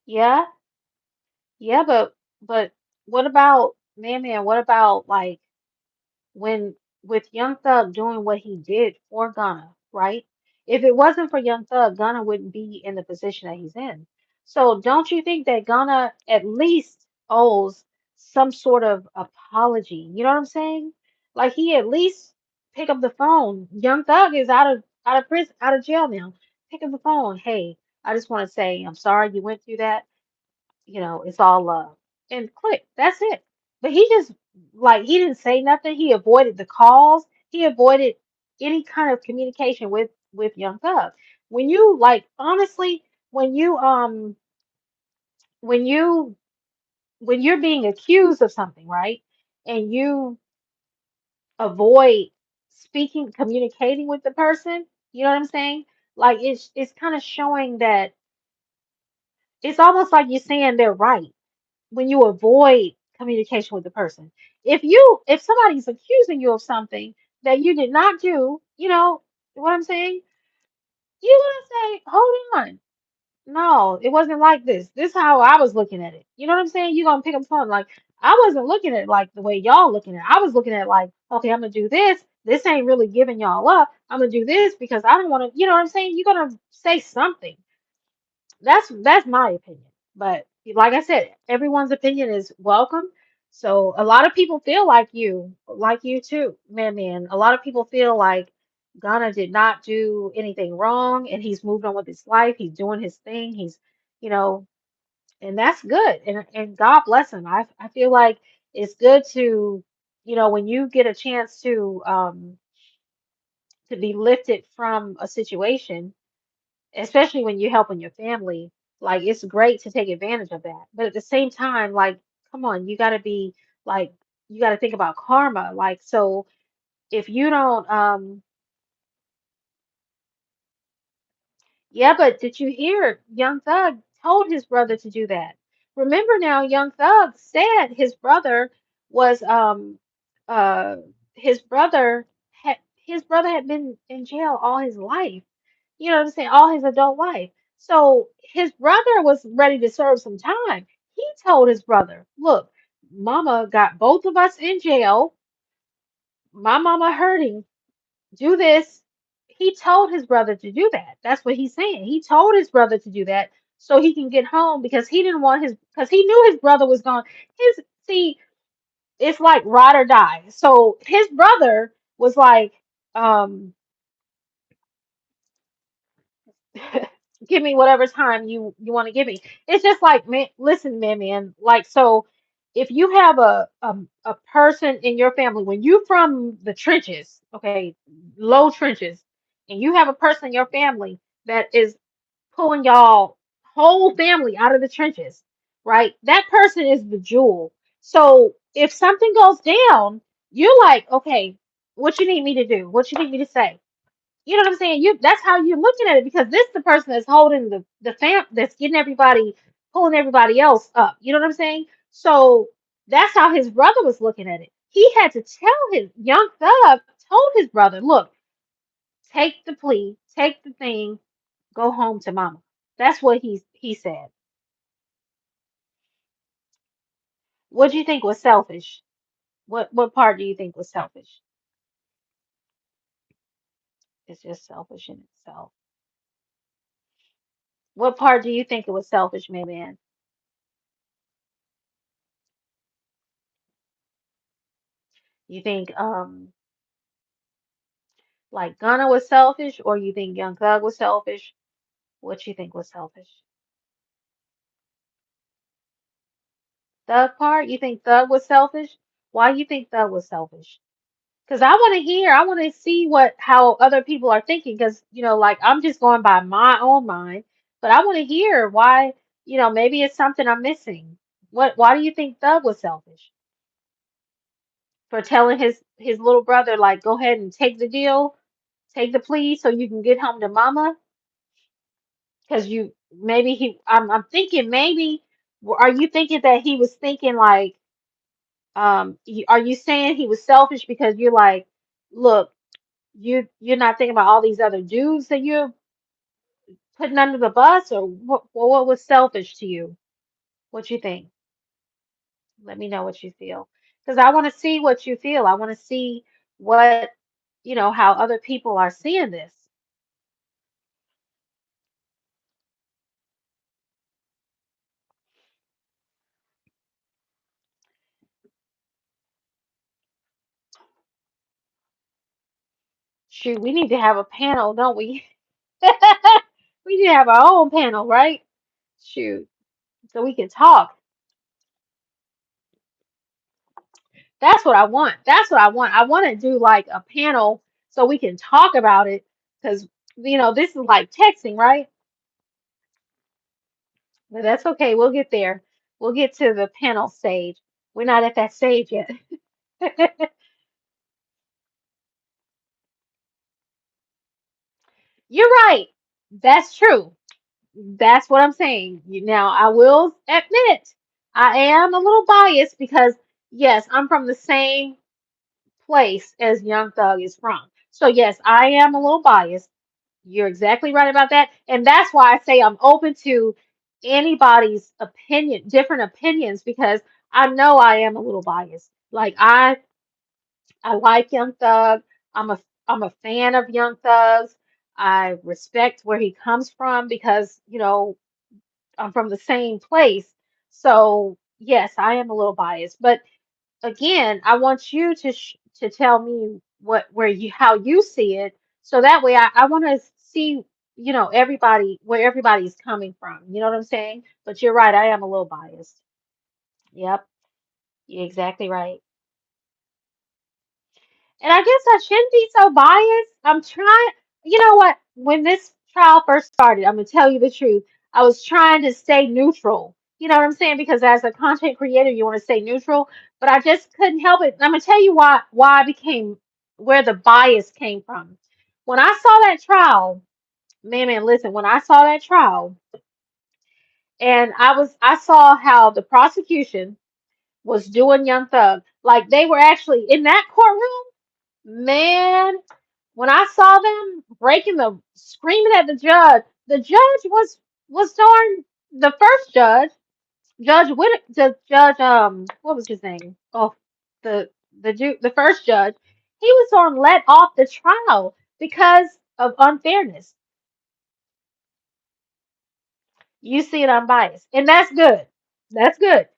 Yeah, yeah, but what about man? What about like when with Young Thug doing what he did for Ghana, right? If it wasn't for Young Thug, Ghana wouldn't be in the position that he's in. So don't you think that Ghana at least owes some sort of apology? You know what I'm saying? Like he at least pick up the phone. Young Thug is out of prison, out of jail now. Pick up the phone. Hey, I just want to say I'm sorry you went through that. It's all love. And click. That's it. But he just like he didn't say nothing. He avoided the calls. He avoided. any kind of communication with Young Thug. When you like honestly, when you when you when you're being accused of something, right? And you avoid speaking, communicating with the person, you know what I'm saying? Like it's kind of showing that it's almost like you're saying they're right when you avoid communication with the person. If somebody's accusing you of something that you did not do, you know what I'm saying? You're gonna say, hold on. No, it wasn't like this. This is how I was looking at it. You know what I'm saying? You're gonna pick up the phone like I wasn't looking at it like the way y'all looking at it. I was looking at it like, okay, I'm gonna do this. This ain't really giving y'all up. I'm gonna do this because I don't want to. You know what I'm saying? You're gonna say something. That's my opinion. But like I said, everyone's opinion is welcome. So a lot of people feel like you too, man. A lot of people feel like Ghana did not do anything wrong and he's moved on with his life. He's doing his thing. He's, you know, and that's good. And God bless him. I feel like it's good to, when you get a chance to be lifted from a situation, especially when you're helping your family, like it's great to take advantage of that. But at the same time, like, come on, you got to be like, you got to think about karma. Like, so if you don't, yeah, but did you hear Young Thug told his brother to do that? Remember now, Young Thug said was, uh, his brother had been in jail all his life. You know what I'm saying? All his adult life. So his brother was ready to serve some time. He told his brother, look, mama got both of us in jail. My mama hurting. Do this. He told his brother to do that. That's what he's saying. He told his brother to do that so he can get home because he didn't want because he knew his brother was going. See, it's like ride or die. So his brother was like, um, give me whatever time you want to give me. It's just like, man, listen, man, like, so if you have a person in your family, when you from the trenches, okay, low trenches, and you have a person in your family that is pulling y'all whole family out of the trenches, right? That person is the jewel. So if something goes down, you're like, okay, what you need me to do? What you need me to say? You know what I'm saying? That's how you're looking at it because this is the person that's holding the that's getting everybody, pulling everybody else up. You know what I'm saying? So that's how his brother was looking at it. He had to tell his Young Thug told his brother, look, take the plea, take the thing, go home to mama. That's what he said. What do you think was selfish? What part do you think was selfish? It's just selfish in itself. What part do you think it was selfish, man? You think like Gunna was selfish, or you think Young Thug was selfish? What you think was selfish? Thug part? You think Thug was selfish? Why you think Thug was selfish? Because I want to see how other people are thinking. Because like I'm just going by my own mind, but I want to hear why. Maybe it's something I'm missing. Why do you think Thug was selfish for telling his little brother like, go ahead and take the deal, take the plea, so you can get home to mama? Because I'm thinking maybe, are you thinking that he was thinking like, are you saying he was selfish because you're like, look, you're not thinking about all these other dudes that you're putting under the bus, or what was selfish to you? What you think? Let me know what you feel, because I want to see what you feel. I want to see what, how other people are seeing this. Shoot, we need to have a panel, don't we? We need to have our own panel, right? Shoot, so we can talk. That's what I want. That's what I want. I want to do like a panel so we can talk about it because this is like texting, right? But that's okay. We'll get there. We'll get to the panel stage. We're not at that stage yet. You're right. That's true. That's what I'm saying. Now, I will admit, I am a little biased because, yes, I'm from the same place as Young Thug is from. So, yes, I am a little biased. You're exactly right about that. And that's why I say I'm open to anybody's opinion, different opinions, because I know I am a little biased. Like I like Young Thug. I'm a fan of Young Thug's. I respect where he comes from because, I'm from the same place. So, yes, I am a little biased. But again, I want you to tell me where you how you see it. So that way I want to see, everybody where everybody's coming from. You know what I'm saying? But you're right, I am a little biased. Yep, you're exactly right. And I guess I shouldn't be so biased. I'm trying, you know what? When this trial first started, I'm gonna tell you the truth. I was trying to stay neutral. You know what I'm saying? Because as a content creator, you want to stay neutral, but I just couldn't help it. And I'm gonna tell you why I became where the bias came from. When I saw that trial, man, listen, when I saw that trial, and I saw how the prosecution was doing Young Thug, like they were actually in that courtroom, man. When I saw them breaking screaming at the judge was darn the first judge, the judge, what was his name? Oh, the the first judge, he was on let off the trial because of unfairness. You see it unbiased, and that's good. That's good.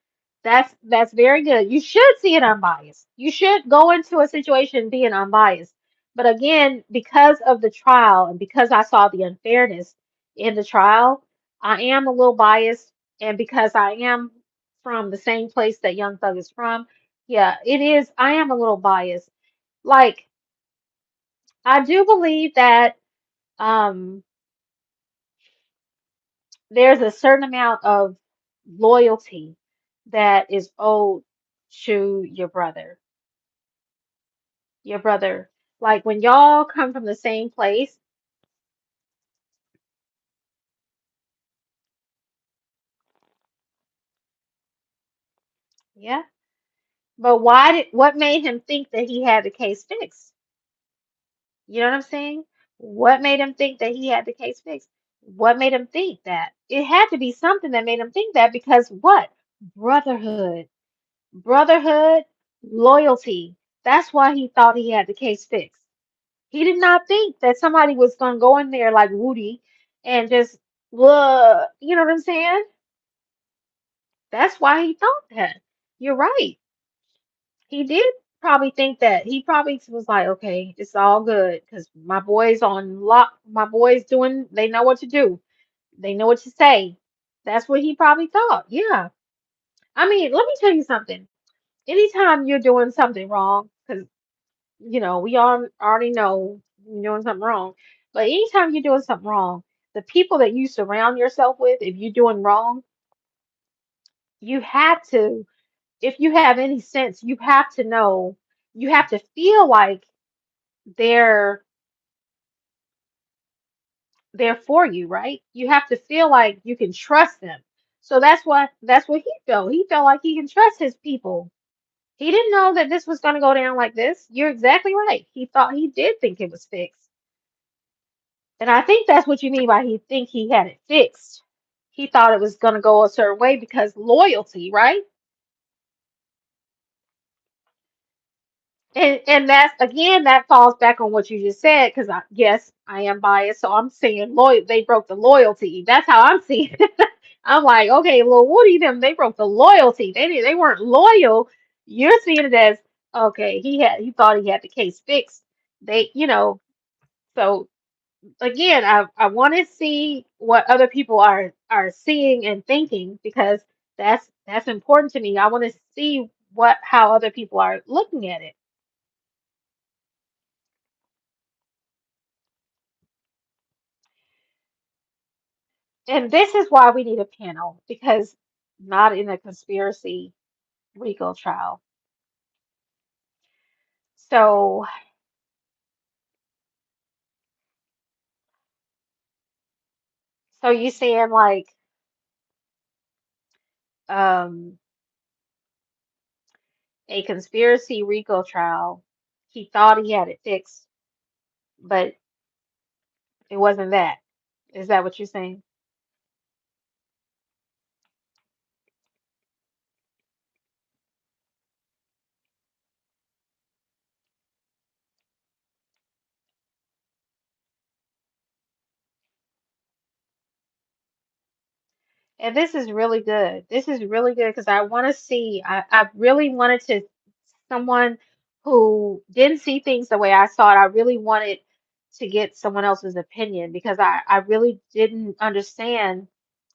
That's very good. You should see it unbiased. You should go into a situation being unbiased. But again, because of the trial and because I saw the unfairness in the trial, I am a little biased. And because I am from the same place that Young Thug is from, yeah, it is. I am a little biased. Like I do believe that um there's a certain amount of loyalty that is owed to your brother. Like when y'all come from the same place, yeah. But what made him think that he had the case fixed? You know what I'm saying? What made him think that he had the case fixed? What made him think that? It had to be something that made him think that because what? Brotherhood. Brotherhood, loyalty. That's why he thought he had the case fixed. He did not think that somebody was going to go in there like Woody and just, you know what I'm saying? That's why he thought that. You're right. He did probably think that. He probably was like, okay, it's all good because my boys on lock, my boys doing, they know what to do. They know what to say. That's what he probably thought. Yeah. I mean, let me tell you something. Anytime you're doing something wrong, because we all already know you're doing something wrong. But anytime you're doing something wrong, the people that you surround yourself with, if you're doing wrong, you have to, if you have any sense, you have to know, you have to feel like they're they're for you, right? You have to feel like you can trust them. So that's what he felt. He felt like he can trust his people. He didn't know that this was going to go down like this. You're exactly right. He did think it was fixed. And I think that's what you mean by he think he had it fixed. He thought it was going to go a certain way because loyalty, right? And that's again that falls back on what you just said because yes, I am biased, so I'm saying loyal. They broke the loyalty. That's how I'm seeing it. I'm like, okay, well, Woody them they broke the loyalty. They weren't loyal. You're seeing it as okay. He thought he had the case fixed. So again, I want to see what other people are seeing and thinking because that's important to me. I want to see how other people are looking at it. And this is why we need a panel, because not in a conspiracy RICO trial. So, so you saying like um a conspiracy RICO trial, he thought he had it fixed, but it wasn't that. Is that what you're saying? And this is really good. This is really good because I want to see, I really wanted to, someone who didn't see things the way I saw it, I really wanted to get someone else's opinion because I really didn't understand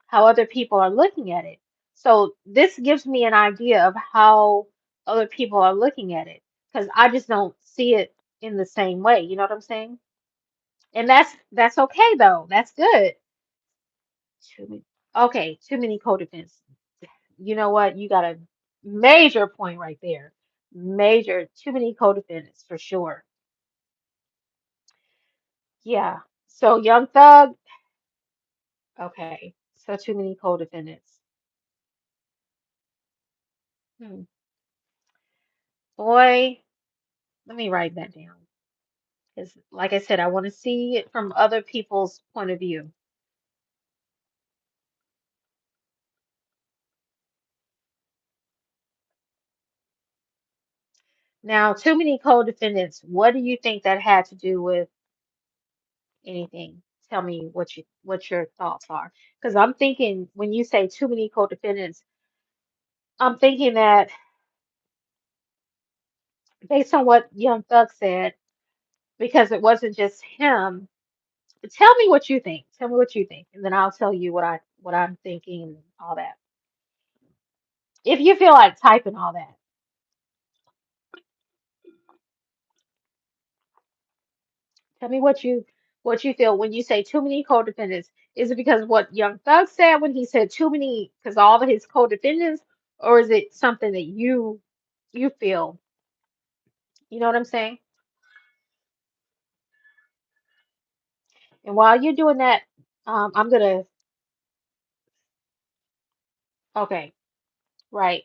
how other people are looking at it. So this gives me an idea of how other people are looking at it because I just don't see it in the same way. You know what I'm saying? And that's okay though. That's good. Too many, okay, too many co-defendants. You know what? You got a major point right there. Major, too many co-defendants for sure. Yeah. So Young Thug, okay. So too many co-defendants. Hmm. Boy, let me write that down. Because, like I said, I want to see it from other people's point of view. Now, too many co-defendants. What do you think that had to do with anything? Tell me what your thoughts are. Because I'm thinking when you say too many co-defendants, I'm thinking that based on what Young Thug said, because it wasn't just him. Tell me what you think. Tell me what you think, and then I'll tell you what I'm thinking and all that. If you feel like typing all that, tell me what you feel when you say too many co-defendants. Is it because of what Young Thug said when he said too many because all of his co-defendants, or is it something that you feel? You know what I'm saying? And while you're doing that, I'm gonna. Okay, right,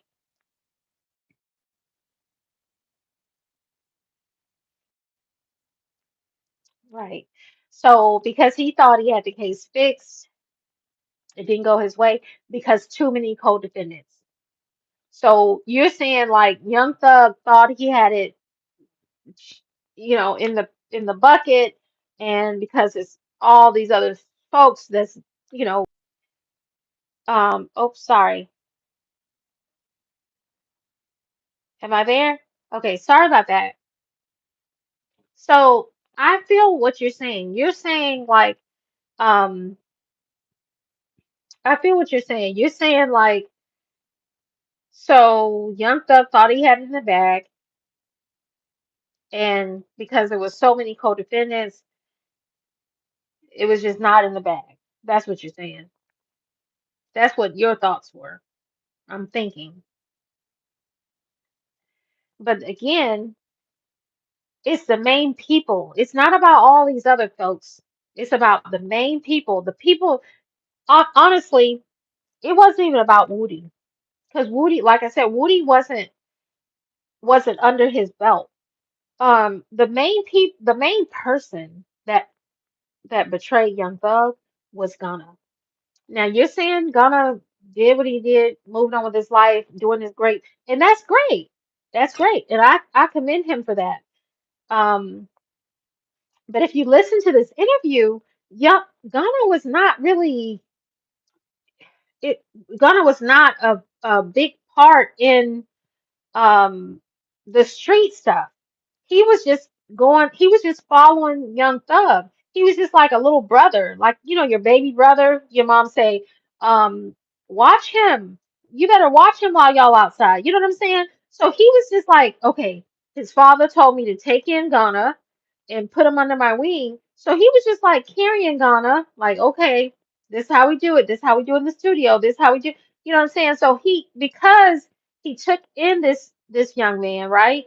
right. So because he thought he had the case fixed, it didn't go his way because too many co-defendants. So you're saying like Young Thug thought he had it, in the bucket, and because it's all these other folks that's, you know, oh, sorry, am I there? Okay, sorry about that. So I feel what you're saying. You're saying like, um, I feel what you're saying. You're saying like, so Young Thug thought he had it in the bag, and because there was so many co-defendants, it was just not in the bag. That's what you're saying. That's what your thoughts were. I'm thinking. But again, it's the main people. It's not about all these other folks. It's about the main people. The people, honestly, it wasn't even about Woody. Because Woody, like I said, Woody wasn't under his belt. The main person that betrayed Young Thug was Gunna. Now you're saying Gunna did what he did, moved on with his life, doing his great, and that's great. That's great, and I commend him for that. Um, but if you listen to this interview, yeah, Gunna was not really it. Gunna was not a big part in um the street stuff. He was just following Young Thug. He was just like a little brother, like your baby brother. Your mom say, um, watch him. You better watch him while y'all outside. You know what I'm saying? So he was just like, okay, his father told me to take in Ghana and put him under my wing. So he was just like carrying Ghana, like, okay. This is how we do it. This is how we do it in the studio. This is how we do, you know what I'm saying? So because he took in this young man, right?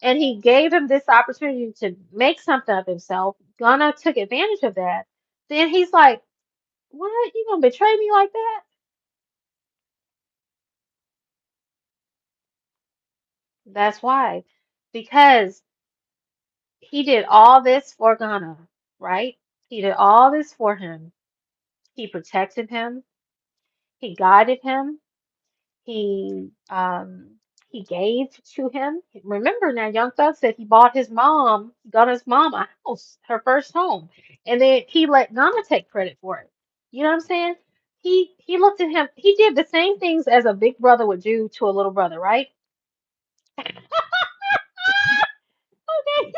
And he gave him this opportunity to make something of himself. Gunna took advantage of that. Then he's like, what? You gonna betray me like that? That's why. Because he did all this for Ghana, right? He did all this for him. He protected him. He guided him. He gave to him. Remember now, Young Thug said he bought his mom, got his mom a house, her first home, and then he let Ghana take credit for it. You know what I'm saying? He looked at him. He did the same things as a big brother would do to a little brother, right? Okay.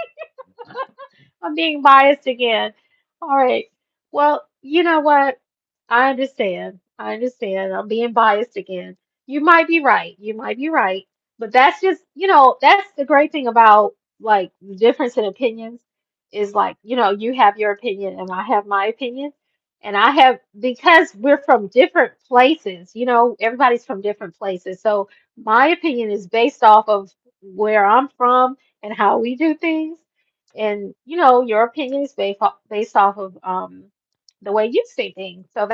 I'm being biased again. All right. Well, you know what? I understand. I understand. I'm being biased again. You might be right. You might be right. But that's just, that's the great thing about like the difference in opinions is like, you have your opinion and I have my opinion. And I have, because we're from different places, everybody's from different places. So my opinion is based off of where I'm from and how we do things. And your opinion is based off of the way you see things. So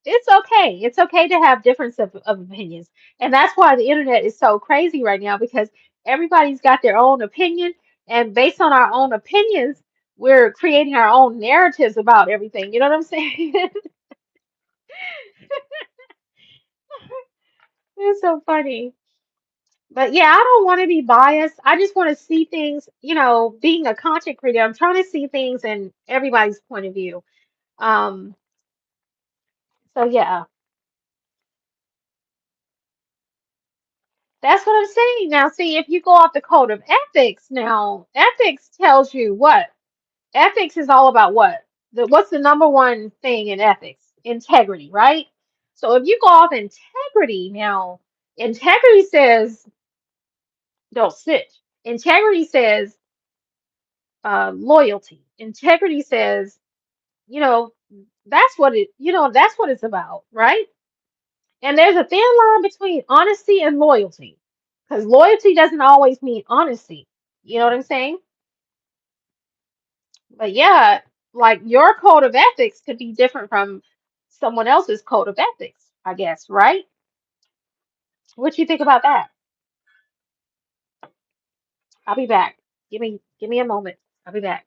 it's okay. It's okay to have difference of opinions. And that's why the internet is so crazy right now because everybody's got their own opinion. And based on our own opinions, we're creating our own narratives about everything. You know what I'm saying? It's so funny. But yeah, I don't want to be biased. I just want to see things, being a content creator, I'm trying to see things in everybody's point of view. Um, so yeah, that's what I'm saying. Now, see, if you go off the code of ethics, now ethics tells you what? Ethics is all about what? What's the number one thing in ethics? Integrity, right? So if you go off integrity, now integrity says don't snitch. Integrity says loyalty. Integrity says, you know, that's what it's about, right? And there's a thin line between honesty and loyalty, because loyalty doesn't always mean honesty. You know what I'm saying? But yeah, like your code of ethics could be different from someone else's code of ethics, I guess, right? What you think about that? I'll be back. Give me a moment. I'll be back.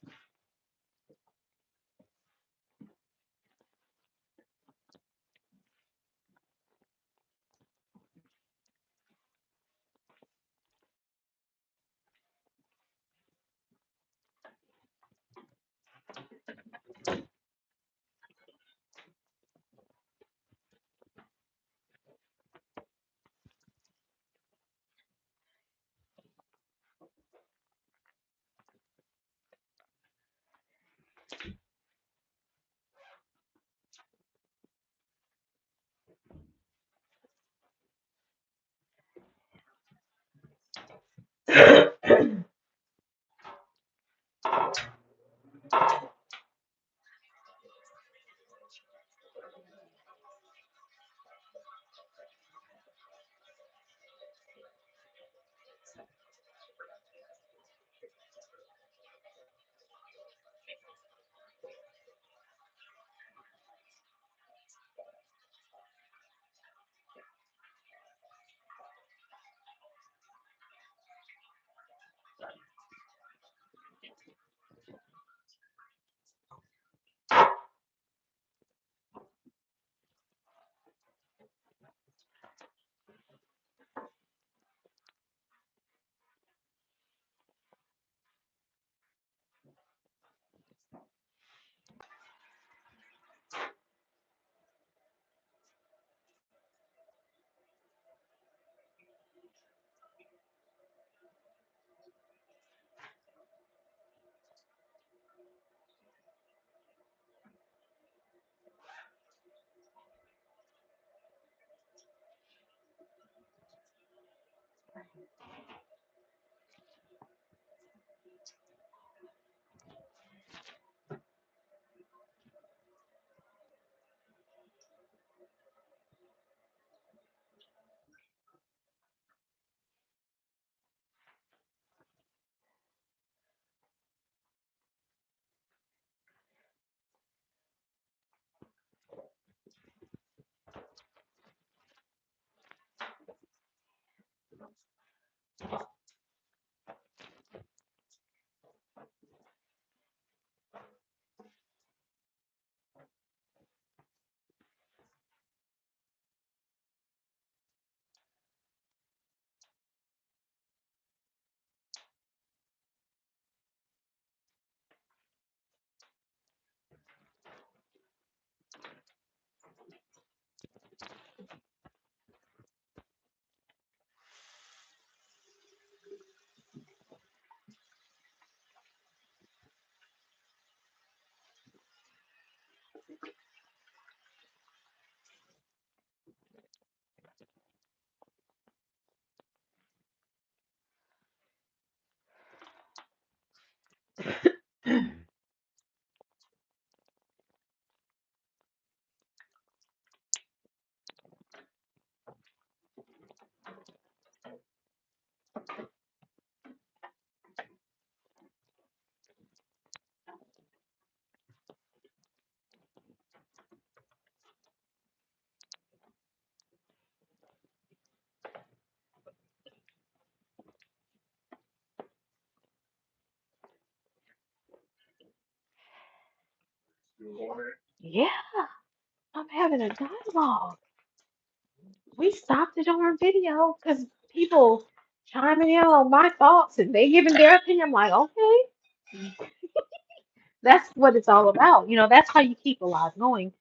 Yeah, I'm having a dialogue. We stopped it on video because people chiming in on my thoughts and they giving their opinion. I'm like, okay, that's what it's all about. That's how you keep a lot going.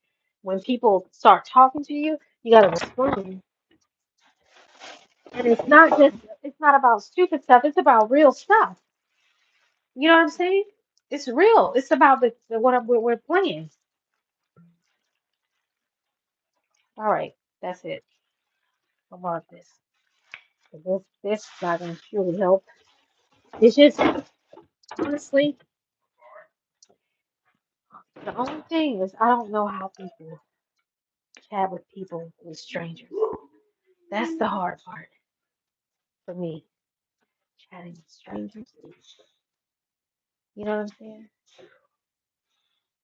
When people start talking to you, you gotta respond. And it's not about stupid stuff. It's about real stuff. You know what I'm saying? It's real. It's about we're playing. All right, that's it. I love this. This is not gonna truly help. It's just honestly the only thing is I don't know how people chat with people with strangers. That's the hard part for me. Chatting with strangers. You know what I'm saying?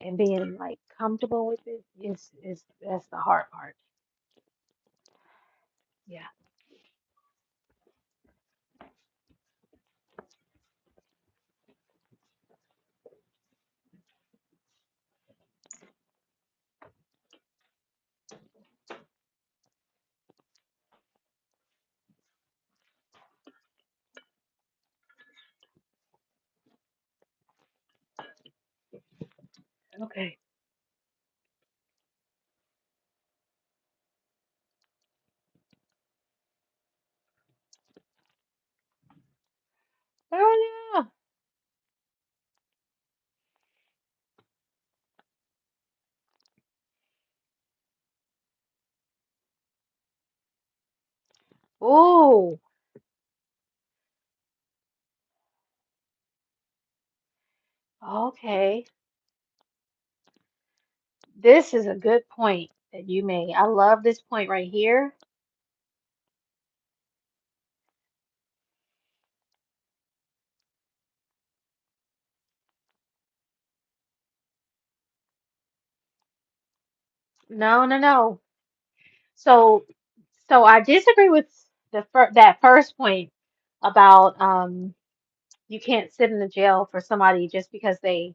And being like comfortable with it is that's the hard part. Yeah. Okay. Oh yeah. Oh, okay. This is a good point that you made. I love this point right here. No, no, no. So, so I disagree with that first point about you can't sit in the jail for somebody just because they,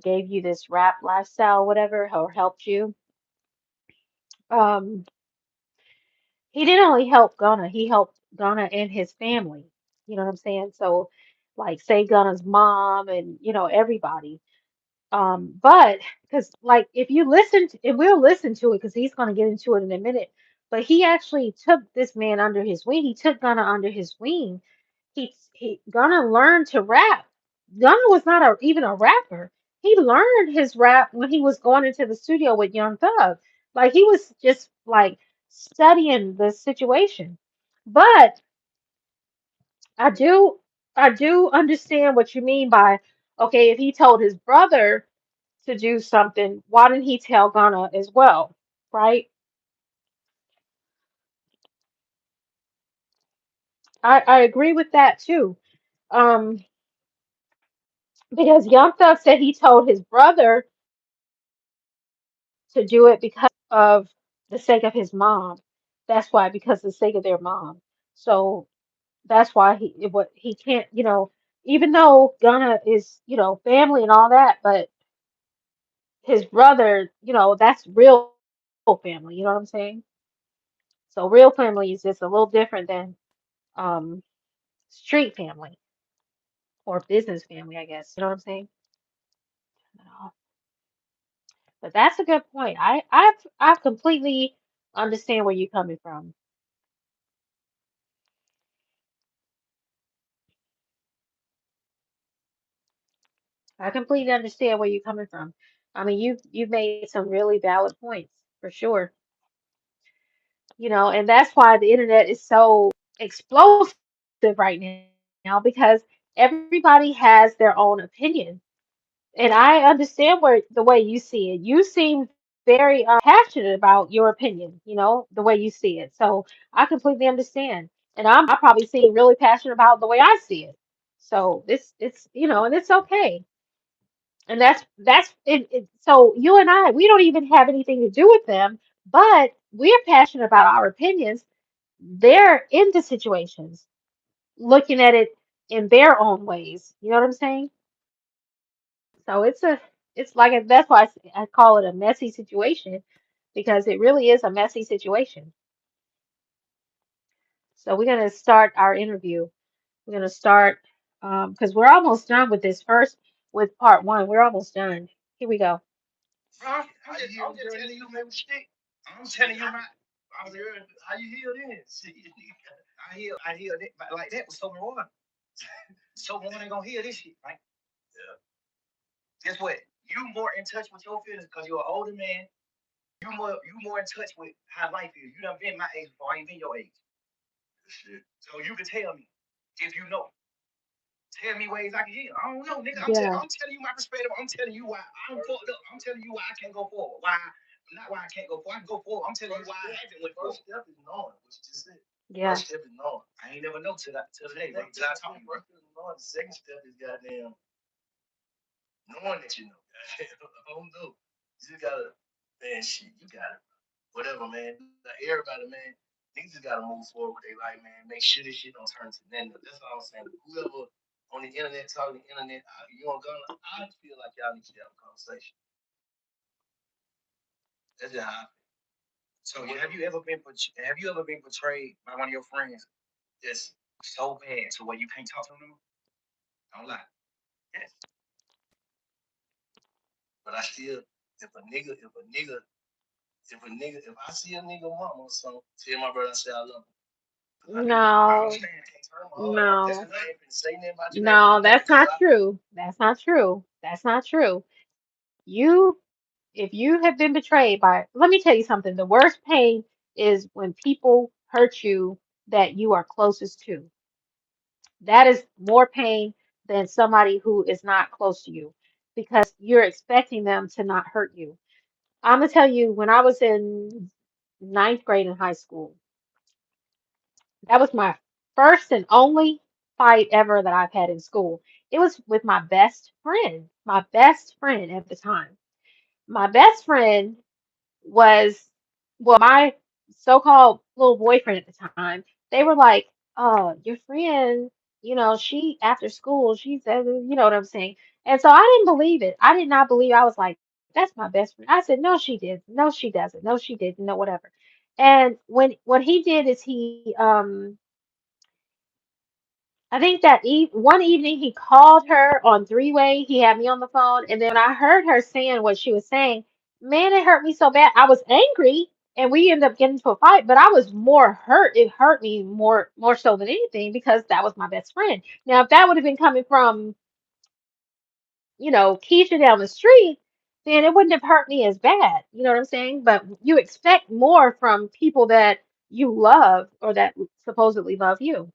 gave you this rap lifestyle, whatever, or helped you. Um, he didn't only help Gunna, he helped Gunna and his family. You know what I'm saying? So, like, say Gunna's mom and everybody. But because like if you listen, if we'll listen to it, because he's going to get into it in a minute. But he actually took this man under his wing. He took Gunna under his wing. He Gunna learned to rap. Gunna was not even a rapper. He learned his rap when he was going into the studio with Young Thug. Like he was just like studying the situation. But I do I do understand what you mean by okay, if he told his brother to do something, why didn't he tell Ghana as well? Right? I agree with that too. Um, because Young Thug said he told his brother to do it because of the sake of his mom. That's why, because of the sake of their mom. So that's why what he can't, even though Ghana is, family and all that, but his brother, that's real family. You know what I'm saying? So real family is just a little different than um street family or business family, I guess. You know what I'm saying? No. But that's a good point. I completely understand where you're coming from. I completely understand where you're coming from. I mean, you've made some really valid points for sure. And that's why the internet is so explosive right now because everybody has their own opinion. And I understand where the way you see it. You seem very passionate about your opinion, the way you see it. So I completely understand. And I probably seem really passionate about the way I see it. So it's and it's okay. And that's it. So you and I, we don't even have anything to do with them, but we're passionate about our opinions. They're into situations, looking at it in their own ways. You know what I'm saying? So it's it's like that's why I call it a messy situation because it really is a messy situation. So we're gonna start our interview. We're gonna start because we're almost done with this first with part one. We're almost done. Here we go. Huh? I'm just telling you, man, stick. I'm telling you, my. How you heal this? I heal it like that with soap and water. Soap and water ain't gonna heal this shit, right? Yeah. Guess what? You more in touch with your feelings because you're an older man. You more in touch with how life is. You done been my age before. I ain't been your age. Shit. So you can tell me if you know. Tell me ways I can heal. I don't know, nigga. Yeah. I'm telling you my perspective. I'm telling you why I'm fucked up. I'm telling you why I can't go forward. Why not why I can't go forward. I can go forward. I'm telling you why I haven't went forward. First step is knowing what you just said. Yeah. First step is knowing. I ain't never know till today. Till I talk to you. First step is knowing. The second step is goddamn knowing that you know. I don't know. You just gotta, man, shit, you gotta, whatever, man. Like everybody, man, niggas just gotta move forward with their life, man. Make sure this shit don't turn to nothing. That's all I'm saying. Whoever on the internet talking the internet, you don't gonna, I feel like y'all need to have a conversation. That's just how I feel. So have you ever been portrayed by one of your friends that's so bad to where you can't talk to them? Don't lie. Yes. But I still, if I see a nigga mama or something, tell my brother I say I love him. No. No. No, that's not true. That's not true. That's not true. You, if you have been betrayed by, let me tell you something. The worst pain is when people hurt you that you are closest to. That is more pain than somebody who is not close to you because you're expecting them to not hurt you. I'm gonna tell you, when I was in ninth grade in high school, that was my first and only fight ever that I've had in school. It was with my best friend at the time. My best friend was, well, my so-called little boyfriend at the time. They were like, "Oh, your friend, she after school, she's, you know what I'm saying." And so I didn't believe it. I did not believe. I was like, "That's my best friend." I said, "No, she did. No, she doesn't. No, she didn't. No, whatever." And when what he did is I think that one evening he called her on three-way. He had me on the phone, and then I heard her saying what she was saying. Man, it hurt me so bad. I was angry, and we ended up getting into a fight. But I was more hurt. It hurt me more so than anything because that was my best friend. Now, if that would have been coming from, Keisha down the street, then it wouldn't have hurt me as bad. You know what I'm saying? But you expect more from people that you love or that supposedly love you.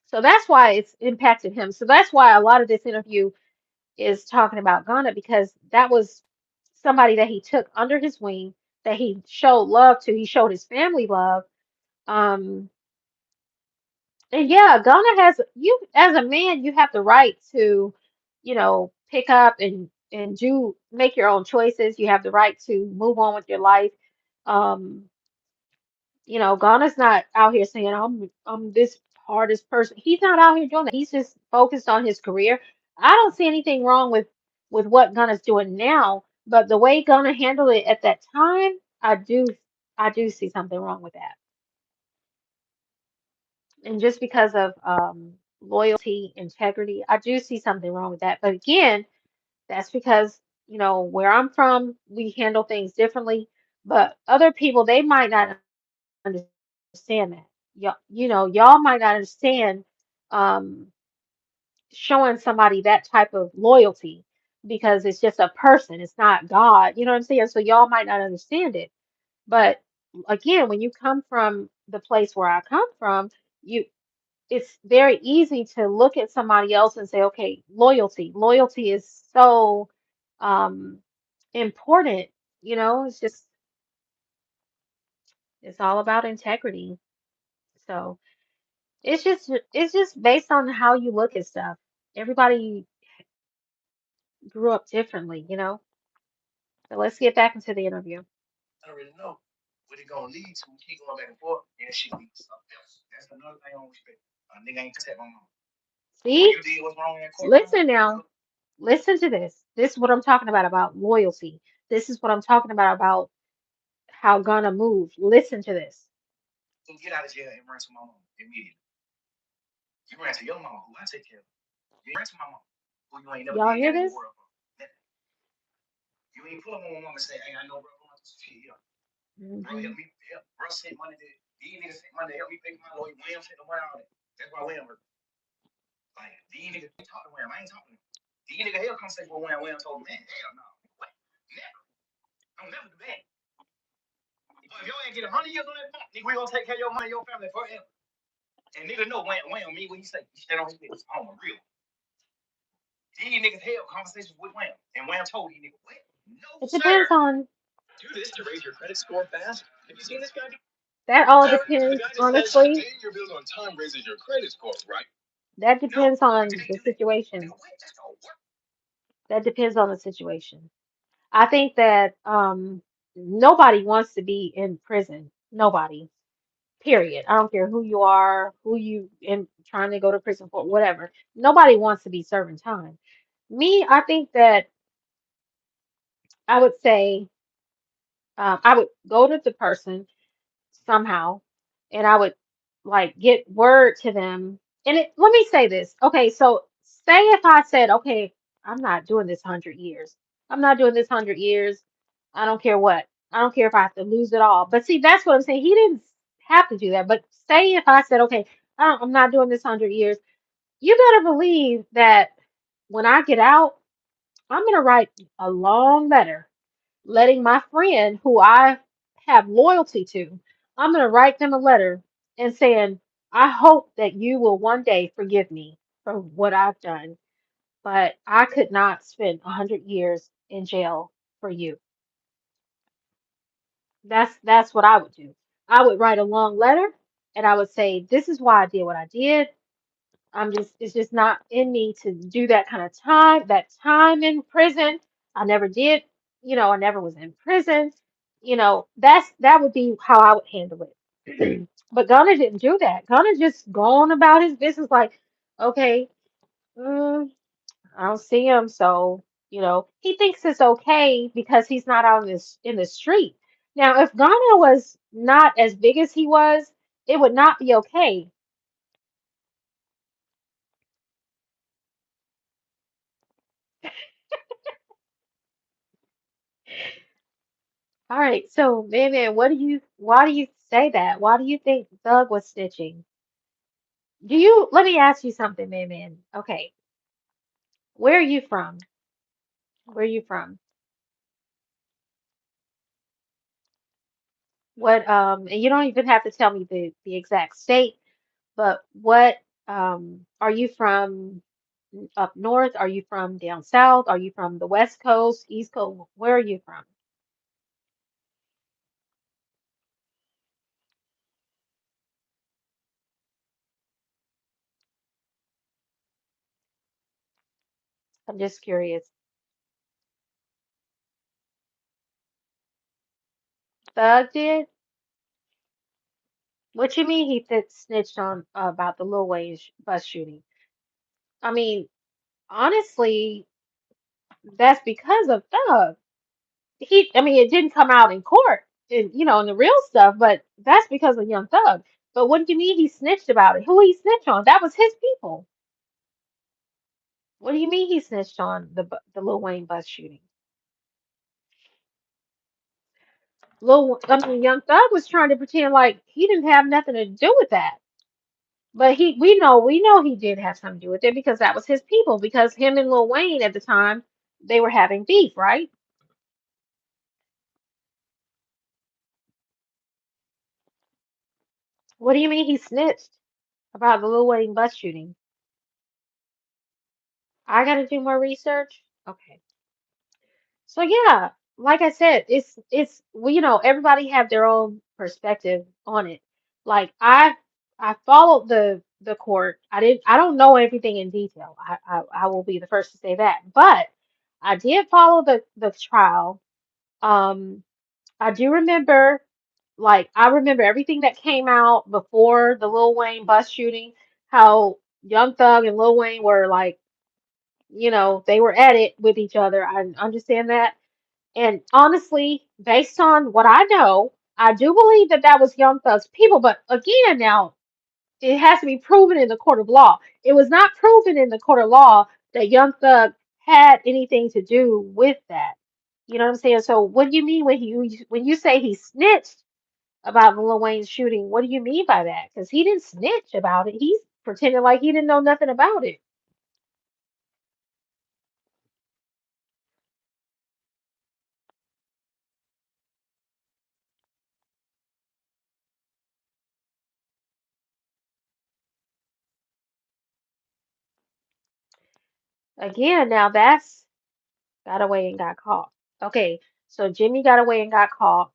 So that's why it's impacted him. So that's why a lot of this interview is talking about Ghana because that was somebody that he took under his wing, that he showed love to. He showed his family love. Um, and yeah, Ghana has you as a man, you have the right to, pick up and do make your own choices. You have the right to move on with your life. Um, Ghana's not out here saying I'm this hardest person. He's not out here doing that. He's just focused on his career. I don't see anything wrong with what Ghana's doing now, but the way Ghana handled it at that time, I do see something wrong with that. And just because of loyalty, integrity, I do see something wrong with that. But again, that's because, where I'm from, we handle things differently. But other people, they might not understand that. Y'all might not understand um, showing somebody that type of loyalty because it's just a person, it's not God. You know what I'm saying? So y'all might not understand it. But again, when you come from the place where I come from, you it's very easy to look at somebody else and say, okay, loyalty. Loyalty is so um important, it's just it's all about integrity. So it's just based on how you look at stuff. Everybody grew up differently. So let's get back into the interview. I already know what it gonna lead to. We keep going back and forth, and she leads to something else. That's another thing I don't respect. A nigga ain't protect my mom. When See? you did what's wrong in that courtroom, Listen now. Listen to this. This is what I'm talking about loyalty. This is what I'm talking about how Ghana moves. Listen to this. And get out of jail and run to my mom immediately. You ran to your mama, who I take care of. You ran to my mama, who you ain't never Y'all did hear that in the this? world. You ain't pull up on my mama and say, hey, I know bro going through some shit. Yeah. Bro, Hmm. help. Bro sent money to these niggas sent money to help me pay my lawyer. William sent the money out there. That's why William worked. Like, these niggas ain't talking to William. I ain't talking to him. These niggas hell come say for William. William told me, man, hell no. What? Never. I'm never do that. But if your ain't get 100 years on that phone, nigga, we gonna take care of your money, your family forever. And nigga know Wham me when he say he stand on his business. I'm a real. These niggas held conversations with Wham. And Wham told these niggas, what? No, It depends sir. on Do this to raise your credit score fast. Have you seen this guy? that all To the depends, guy that says honestly. paying your bills on time raises your credit score, right? That No, depends but on they the do that. situation. Nigga, what? That's gonna work. That depends on the situation. I think that nobody wants to be in prison. Nobody. Period. I don't care who you are, who you in trying to go to prison for, whatever. Nobody wants to be serving time. Me, I think that I would say I would go to the person somehow, and I would like get word to them. And let me say this. Okay, so say if I said, okay, I'm not doing this 100 years. I'm not doing this 100 years. I don't care what. I don't care if I have to lose it all. But see, that's what I'm saying. He didn't have to do that. But say if I said, okay, I'm not doing this 100 years. You better believe that when I get out, I'm gonna write a long letter letting my friend who I have loyalty to, I'm going to write them a letter and saying, I hope that you will one day forgive me for what I've done, but I could not spend 100 years in jail for you. That's what I would do. I would write a long letter and I would say, this is why I did what I did. It's just not in me to do that time in prison. I never did, I never was in prison. That would be how I would handle it. But Gunner didn't do that. Gunner just gone about his business like, okay, mm, I don't see him, so he thinks it's okay because he's not out in the street. Now, if Ghana was not as big as he was, it would not be okay. All right, so man, why do you say that? Why do you think Doug was snitching? Let me ask you something, man. Okay, where are you from? Where are you from? And you don't even have to tell me the exact state, but what are you from up north? Are you from down south? Are you from the West Coast, East Coast? Where are you from? I'm just curious. Thug did? What you mean he snitched on about the Lil Wayne bus shooting? I mean, honestly, that's because of Thug. I mean, it didn't come out in court, in the real stuff, but that's because of Young Thug. But what do you mean he snitched about it? Who he snitched on? That was his people. What do you mean he snitched on the Lil Wayne bus shooting? I mean, Young Thug was trying to pretend like he didn't have nothing to do with that. But we know he did have something to do with it because that was his people. Because him and Lil Wayne at the time, they were having beef, right? What do you mean he snitched about the Lil Wayne bus shooting? I got to do more research. Okay. So yeah, like I said, it's well, everybody have their own perspective on it. Like I followed the court. I don't know everything in detail. I will be the first to say that. But I did follow the trial. Um I do remember I remember everything that came out before the Lil Wayne bus shooting, how Young Thug and Lil Wayne were like they were at it with each other. I understand that. And honestly, based on what I know, I do believe that that was Young Thug's people. But again, now it has to be proven in the court of law. It was not proven in the court of law that Young Thug had anything to do with that. You know what I'm saying? So what do you mean when you say he snitched about Lil Wayne's shooting? What do you mean by that? Because he didn't snitch about it. He's pretending like he didn't know nothing about it. Again, now that's got away and got caught. Okay, so Jimmy got away and got caught,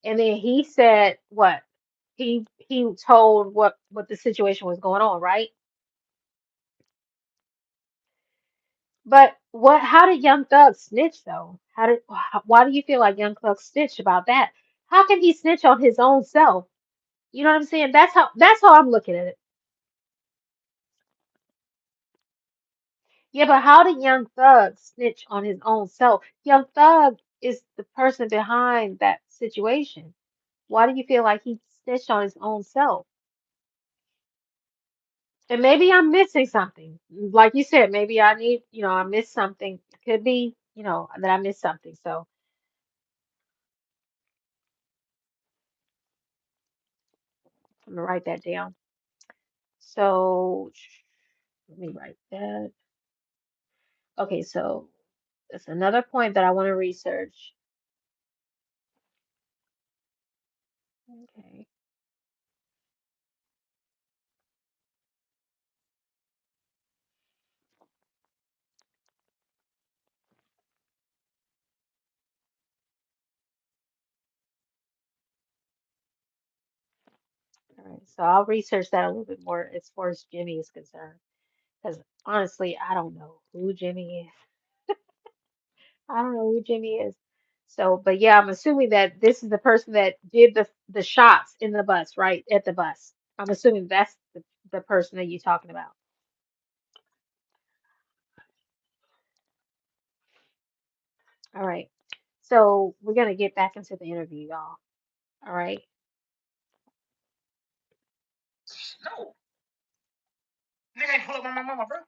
and then he said what? He told what the situation was going on, right? But what? How did Young Thug snitch though? Why do you feel like Young Thug snitched about that? How can he snitch on his own self? You know what I'm saying? That's how I'm looking at it. Yeah, but how did Young Thug snitch on his own self? Young Thug is the person behind that situation. Why do you feel like he snitched on his own self? And maybe I'm missing something. Like you said, maybe I missed something. Could be, that I missed something. So I'm gonna write that down. So let me write that. Okay, so that's another point that I want to research. Okay. All right. So I'll research that a little bit more as far as Jimmy is concerned. Because honestly, I don't know who Jimmy is. I don't know who Jimmy is. So, but yeah, I'm assuming that this is the person that did the shots in the bus, right? At the bus. I'm assuming that's the person that you're talking about. All right. So we're gonna get back into the interview, y'all. All right. No, nigga ain't pull up on my mama, bro.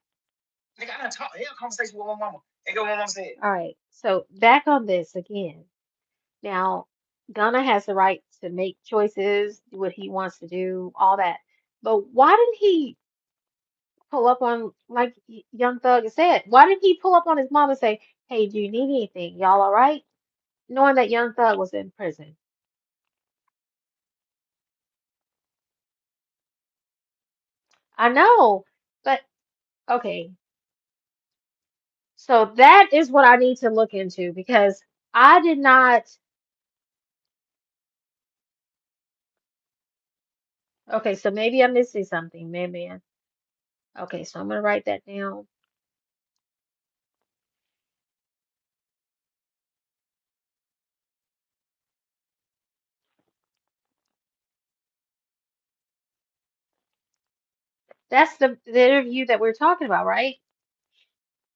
Nigga, I done talk, had a conversation with my mama. And go what my mama said. All right. So back on this again. Now, Gunna has the right to make choices, do what he wants to do, all that. But why didn't he pull up on, like Young Thug said, why didn't he pull up on his mom and say, "Hey, do you need anything? Y'all all right?" Knowing that Young Thug was in prison. I know, but okay. So that is what I need to look into because I did not. Okay, so maybe I'm missing something, man. Okay, so I'm gonna write that down. That's the interview that we're talking about, right?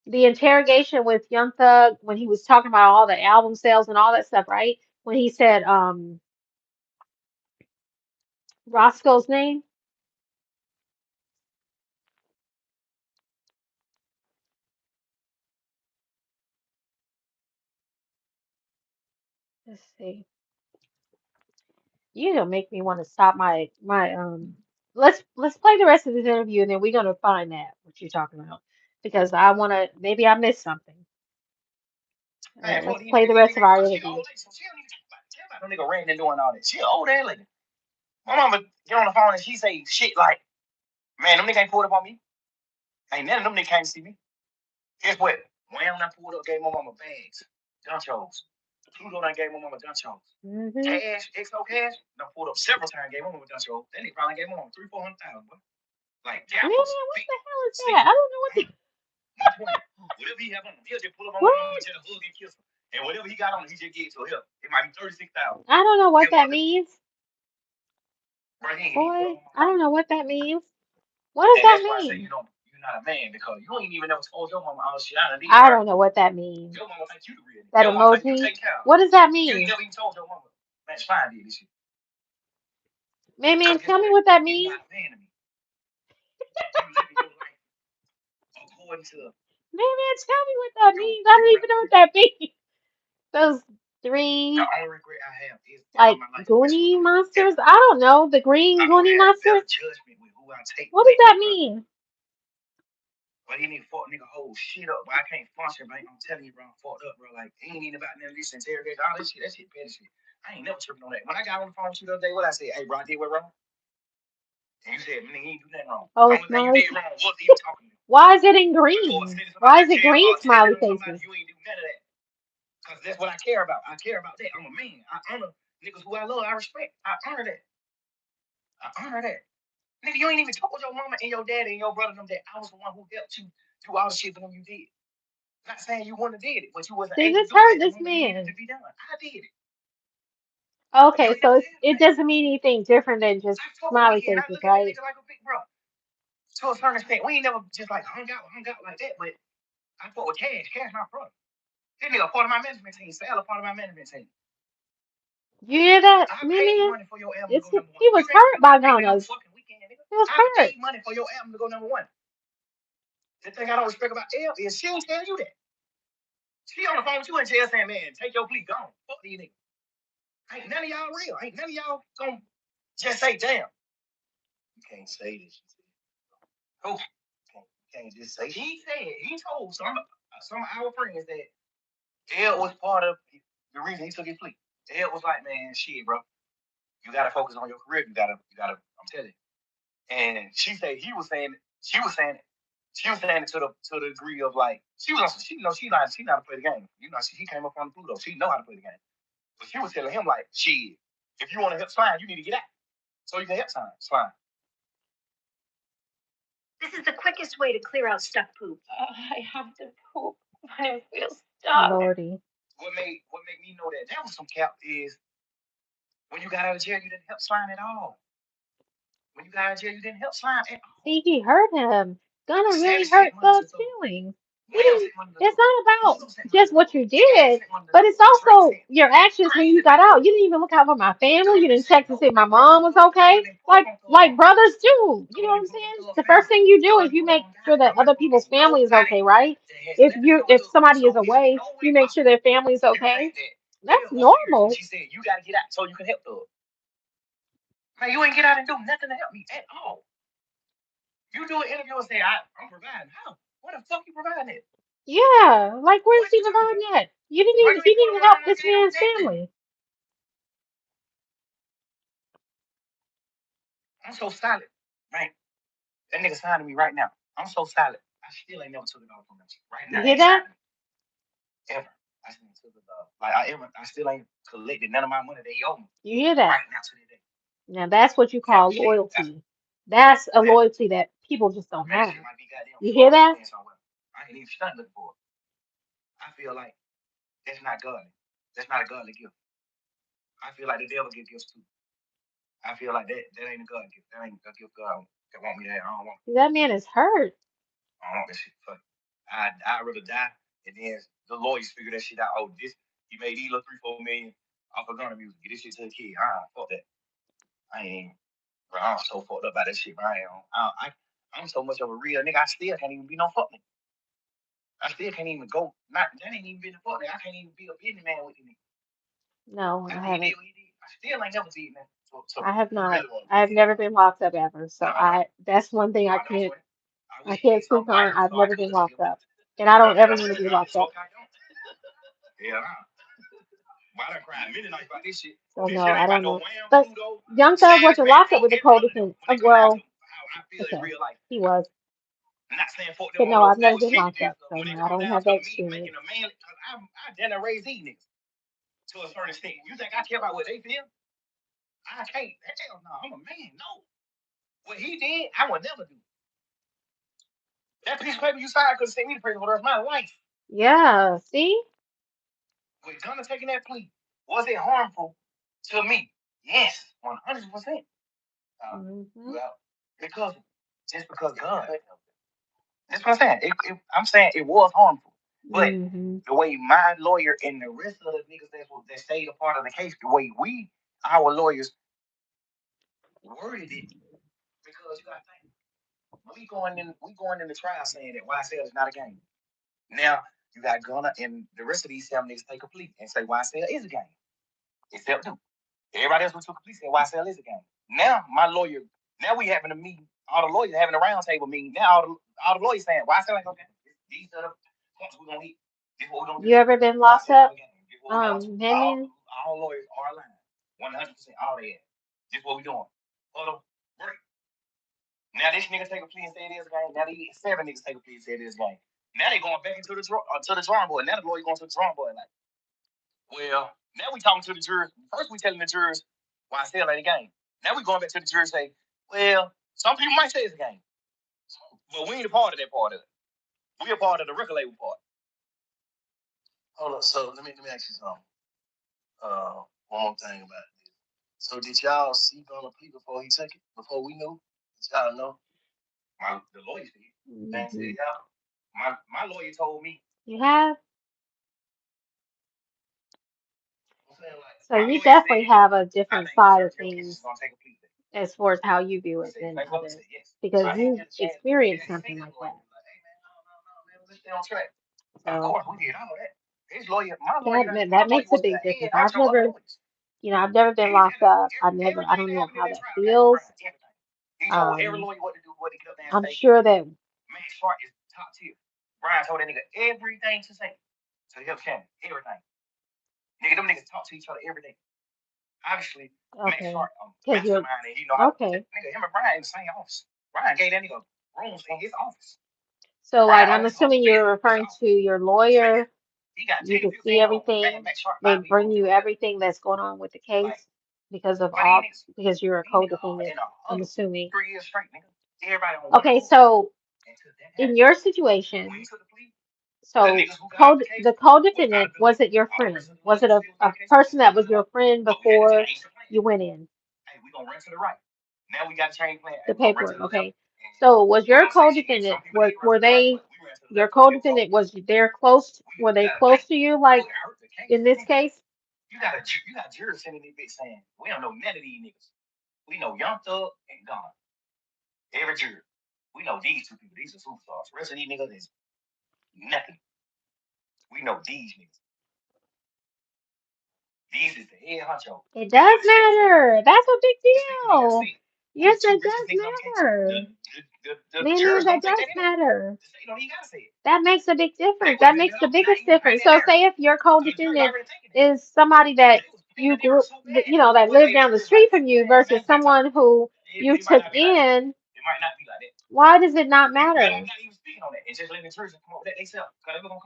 The interrogation with Young Thug when he was talking about all the album sales and all that stuff, right? When he said Roscoe's name. Let's see. You gonna make me want to stop my. Let's play the rest of this interview and then we're gonna find that what you're talking about because I wanna maybe I missed something. All Man, right, fuck let's these play the niggas. rest of our She interview. old lady, so she don't even care about no nigga ranting and doing all that. She an old ass lady. My mama get on the phone and she say shit like, man, them niggas ain't pulled up on me. Ain't none of them niggas came to see me. Guess what? Wham, I pulled up, gave my mama bags, dunchos. Pluto done gave my mama dunchos. Mm-hmm. Cash, XO cash, done pulled up several times, gave my mama dunchos. Then they probably gave my mama 300,000, 400,000, boy. Like Man, gappers, what feet, the hell is that? I sneakers. don't know what the My point, whatever he have on him, he'll just pull up on my mama and what? tell her hug and kiss her. And whatever he got on, he just get to her. It might be 36,000. I don't know what He'll that want it. means, Right here, he pull boy. up on my I don't mama. know what that means. What does And that that's why I say, mean? you're not a man because you ain't even never told your mama all shit. I don't know what that means. Your mama think you the real. That Your mama think you emoji. take care of. What does that You mean? ain't never even told your mama. That's fine, did this shit. Man, tell me what that means. You're not a man to me. You living your life according to. Man, tell me what that means. I don't even know what that means. Those three. The only regret I have is Like my life. Goonie monsters? I don't know. The green Goonie monster? Judgment with who I take. What does that mean? But he nigga fuck nigga whole shit up. But I can't function, man. I'm telling you, bro, I'm fucked up, bro. Like, ain't even about none of this interrogation. All this shit, that shit petty shit. I ain't never tripping on that. When I got on the phone with you the other day, what I said? Hey, bro, I did what wrong? And you said, man, you ain't do nothing wrong. Oh, Only thing you did wrong was even talking to me. Why is it in green? Why is it green smiley faces? You ain't do none of that. Because that's what I care about. I care about that. I'm a man. I honor niggas who I love. I respect. I honor that. I honor that. Nigga, you ain't even told your mama and your daddy and your brother them that I was the one who helped you do all the shit for them you did. Not saying you wouldn't have did it, but you wasn't able to do hurt it this man. to be done. I did it. Okay, so it doesn't mean anything different than just smiley faces, right? Nigga like a big bro. To a certain extent, we ain't never just like hung out like that, but I fought with Cash. Cash my brother. This nigga part of my management team. Sal a part of my management team. You hear that? I paid money for your album to go number one. He was hurt by Ghana's. He was hurt. I paid money for your album to go number one. The thing I don't respect about Elle is she don't tell you that. She on the phone with you and jail saying, man, take your plea, gone. Fuck these niggas. Ain't none of y'all real. Ain't none of y'all gonna just say, damn. You can't say this. Who? You can't just say. He told some of our friends that Elle was part of the reason he took his plea. Elle was like, man, shit, bro. You gotta focus on your career. You gotta, I'm telling you. And she said she was saying it to the degree of like she know how to play the game. You know, he came up on the Pluto. She know how to play the game. But she was telling him like, shit, if you want to help Slime, you need to get out. So you can help Slime. This is the quickest way to clear out stuck poop. I have to poop. I feel stuck. Lordy. What made me know that was some cap is when you got out of jail, you didn't help Slime at all. When you got out of jail, you didn't help Slime at all. See, he hurt him. Gonna really hurt Thug's feelings. It's not about just what you did, but it's also your actions when you got out. You didn't even look out for my family. You didn't check to see if my mom was okay. Like brothers do. You know what I'm saying? The first thing you do is you make sure that other people's family is okay, right? If somebody is away, you make sure their family is okay. That's normal. She said you gotta get out so you can help Thug. Man, you ain't get out and do nothing to help me at all. You do an interview and say, I'm providing. How? What the fuck you providing it? Yeah, like where's he providing that? He didn't even help this man's family. I'm so silent, right? That nigga signing me right now. I'm so silent. I still ain't never took it off from him. Right now, you hear that? Ever. I still took it off. Like I still ain't collected none of my money they owe me. You hear that? Right now to the day. Now that's what you call loyalty. That's a loyalty that people just don't have. You hear that? I ain't even studying for it. I feel like that's not godly. That's not a godly gift. I feel like the devil gives gifts too. I feel like that ain't a God gift. That ain't a gift God that want me to have. I don't want it. That man is hurt. I don't want that shit. Fuck. I'd rather die and then the lawyers figure that shit out. Oh, this he made these little 3-4 million off of gunner music. Get this shit to the kid. Fuck that. I ain't. Bro, I'm so fucked up by that shit. Bro, I'm so much of a real nigga. I still can't even be no fuck nigga. I still can't even go. That ain't even been a fuck nigga. I can't even be a business man with you. No, I haven't. I still ain't never did that. I have not. I have never been locked up ever. So that's one thing I can't speak on. I've never been locked up. And I don't ever want to be locked up. Yeah. Why I cried many nights about this shit? So no, I don't know. But Young Thug wasn't locked up with a codependent. Well, okay, he was. But no, I've never been locked up, so no, I don't have that experience. I didn't raise these niggas to a certain extent. You think I care about what they feel? I can't. Hell no, I'm a man. No. What he did, I would never do. That piece of paper you signed could have sent me to prison for the rest of my life. Yeah, see? With Gunna taking that plea, was it harmful to me? Yes, 100%. Well, because Gunna. That's what I'm saying. I'm saying it was harmful, but the way my lawyer and the rest of the niggas that stayed a part of the case, the way our lawyers worded it, because you got to think, we going in the trial saying that YSL is not a game. Now you got Gunna and the rest of these 7 niggas take a plea and say YSL is a game, except Duke. Everybody else who took a plea said YSL is a game. Now my lawyer, now we having a meeting, all the lawyers having a round table meeting. Now all the lawyers saying YSL ain't okay. These are the points we're gonna hit. This what we're gonna do. You ever been locked up? All lawyers are aligned. 100%, all they have. This what we doing. Hold on, break. Now this nigga take a plea and say it is a game. Now these 7 niggas take a plea and say it is a game. Now they going back into the drawing board. Now the lawyer going to the drawing board like, well, now we talking to the jurors. First we telling the jurors why I still ain't a game. Now we going back to the jurors and say, well, some people might say it's a game, but we ain't a part of that part of it. We a part of the record label part. Hold up. So let me ask you something. One more thing about it. So did y'all see Gunna plea before he took it? Before we knew? Did y'all know? The lawyer did. Thanks to y'all. My lawyer told me. You have? So you definitely have a different side of things as far as how you view it than others, because you experienced something like that. Of course, we did all that. His lawyer, my lawyer, that makes a big difference. I've never been locked up. I don't know how that feels. I'm sure that Max Sharp is top tier. Brian told that nigga everything to say. So he helped Shannon, everything. Nigga, them niggas talk to each other every day. Obviously, Max Sharp, mastermind, and he know how to nigga, him and Brian in the same office. Brian gave that nigga rooms in his office. So, like, I'm assuming you're referring to your lawyer. You can see everything. They bring you everything that's going on with the case because you're a co-defendant, I'm assuming. 3 years straight, nigga. Okay, so in your situation, so the co-defendant, was it your friend? Was it a person that was your friend before you went in? Hey, we gonna run to the right. Now we got to change plan. The paperwork, okay. So was your co-defendant, were they, your co-defendant, was there close, were they close to you, like in this case? You got jurors sitting in this bitch saying, we don't know none of these niggas. We know Young Thug and Gunna. Every juror. We know these 2 people. These are superstars. The rest of these niggas is nothing. We know these niggas. These is the head honcho. It does matter. That's a big deal. Yes, it does matter. That does matter. That makes a big difference. That makes the biggest difference. So, say if your co-defendant is somebody that you grew, that lived down the street from you versus someone who you took in, why does it not matter?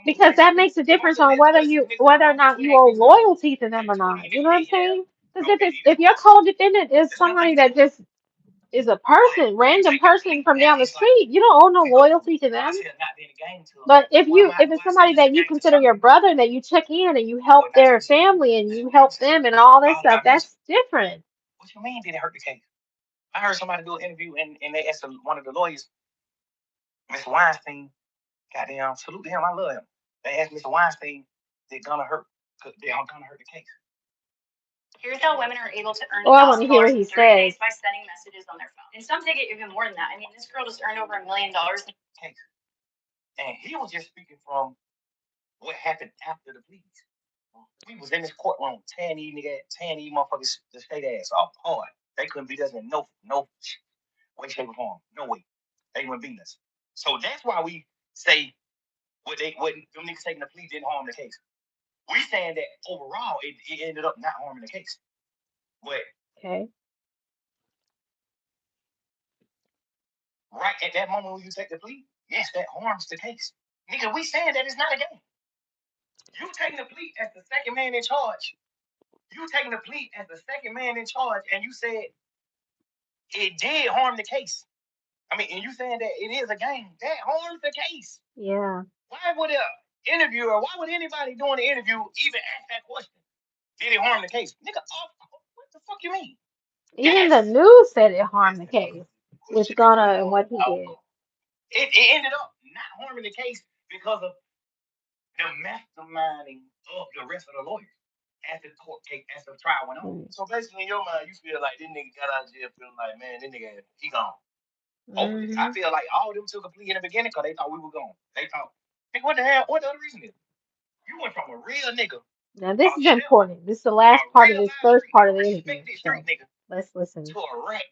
Because that makes a difference on whether or not you owe loyalty to them or not. You know what I'm saying? Because if your co-defendant is somebody that just is a person, random person from down the street, you don't owe no loyalty to them. But if it's somebody that you consider your brother, that you check in and you help their family and you help them and all that stuff, that's different. What you mean did it hurt the case? I heard somebody do an interview and they asked one of the lawyers, Mr. Weinstein, goddamn, salute to him, I love him. They asked Mr. Weinstein, they're gonna hurt the case. Here's how women are able to earn I want to hear what he says. by sending messages on their phone. And some take it even more than that. I mean, this girl just earned over $1 million. And he was just speaking from what happened after the pleas. We was in this courtroom, tearing these motherfuckers, the state ass apart. They couldn't beat us in no way, shape, or form. No way. They wouldn't beat us. So that's why we say what them niggas taking the plea didn't harm the case. We saying that overall it ended up not harming the case. But okay. Right at that moment when you take the plea, yes, that harms the case. Nigga, we saying that it's not a game. You taking the plea as the second man in charge. And you said it did harm the case. I mean, and you saying that it is a game, that harms the case. Yeah. Why would why would anybody doing the interview even ask that question? Did it harm the case? Nigga, what the fuck you mean? Even the news said it harmed the case with Gunna and what he did. It ended up not harming the case because of the masterminding of the rest of the lawyers as the court case, as the trial went on. So basically, in your mind, you feel like this nigga got out of jail feeling like, man, this nigga, he gone. Hopefully, I feel like all of them took a plea in the beginning because they thought we were gone. They thought, think what the hell? What the other reason is? You went from a real nigga. Now this is important. This is the last part of this first part of the interview. So let's listen. To a rat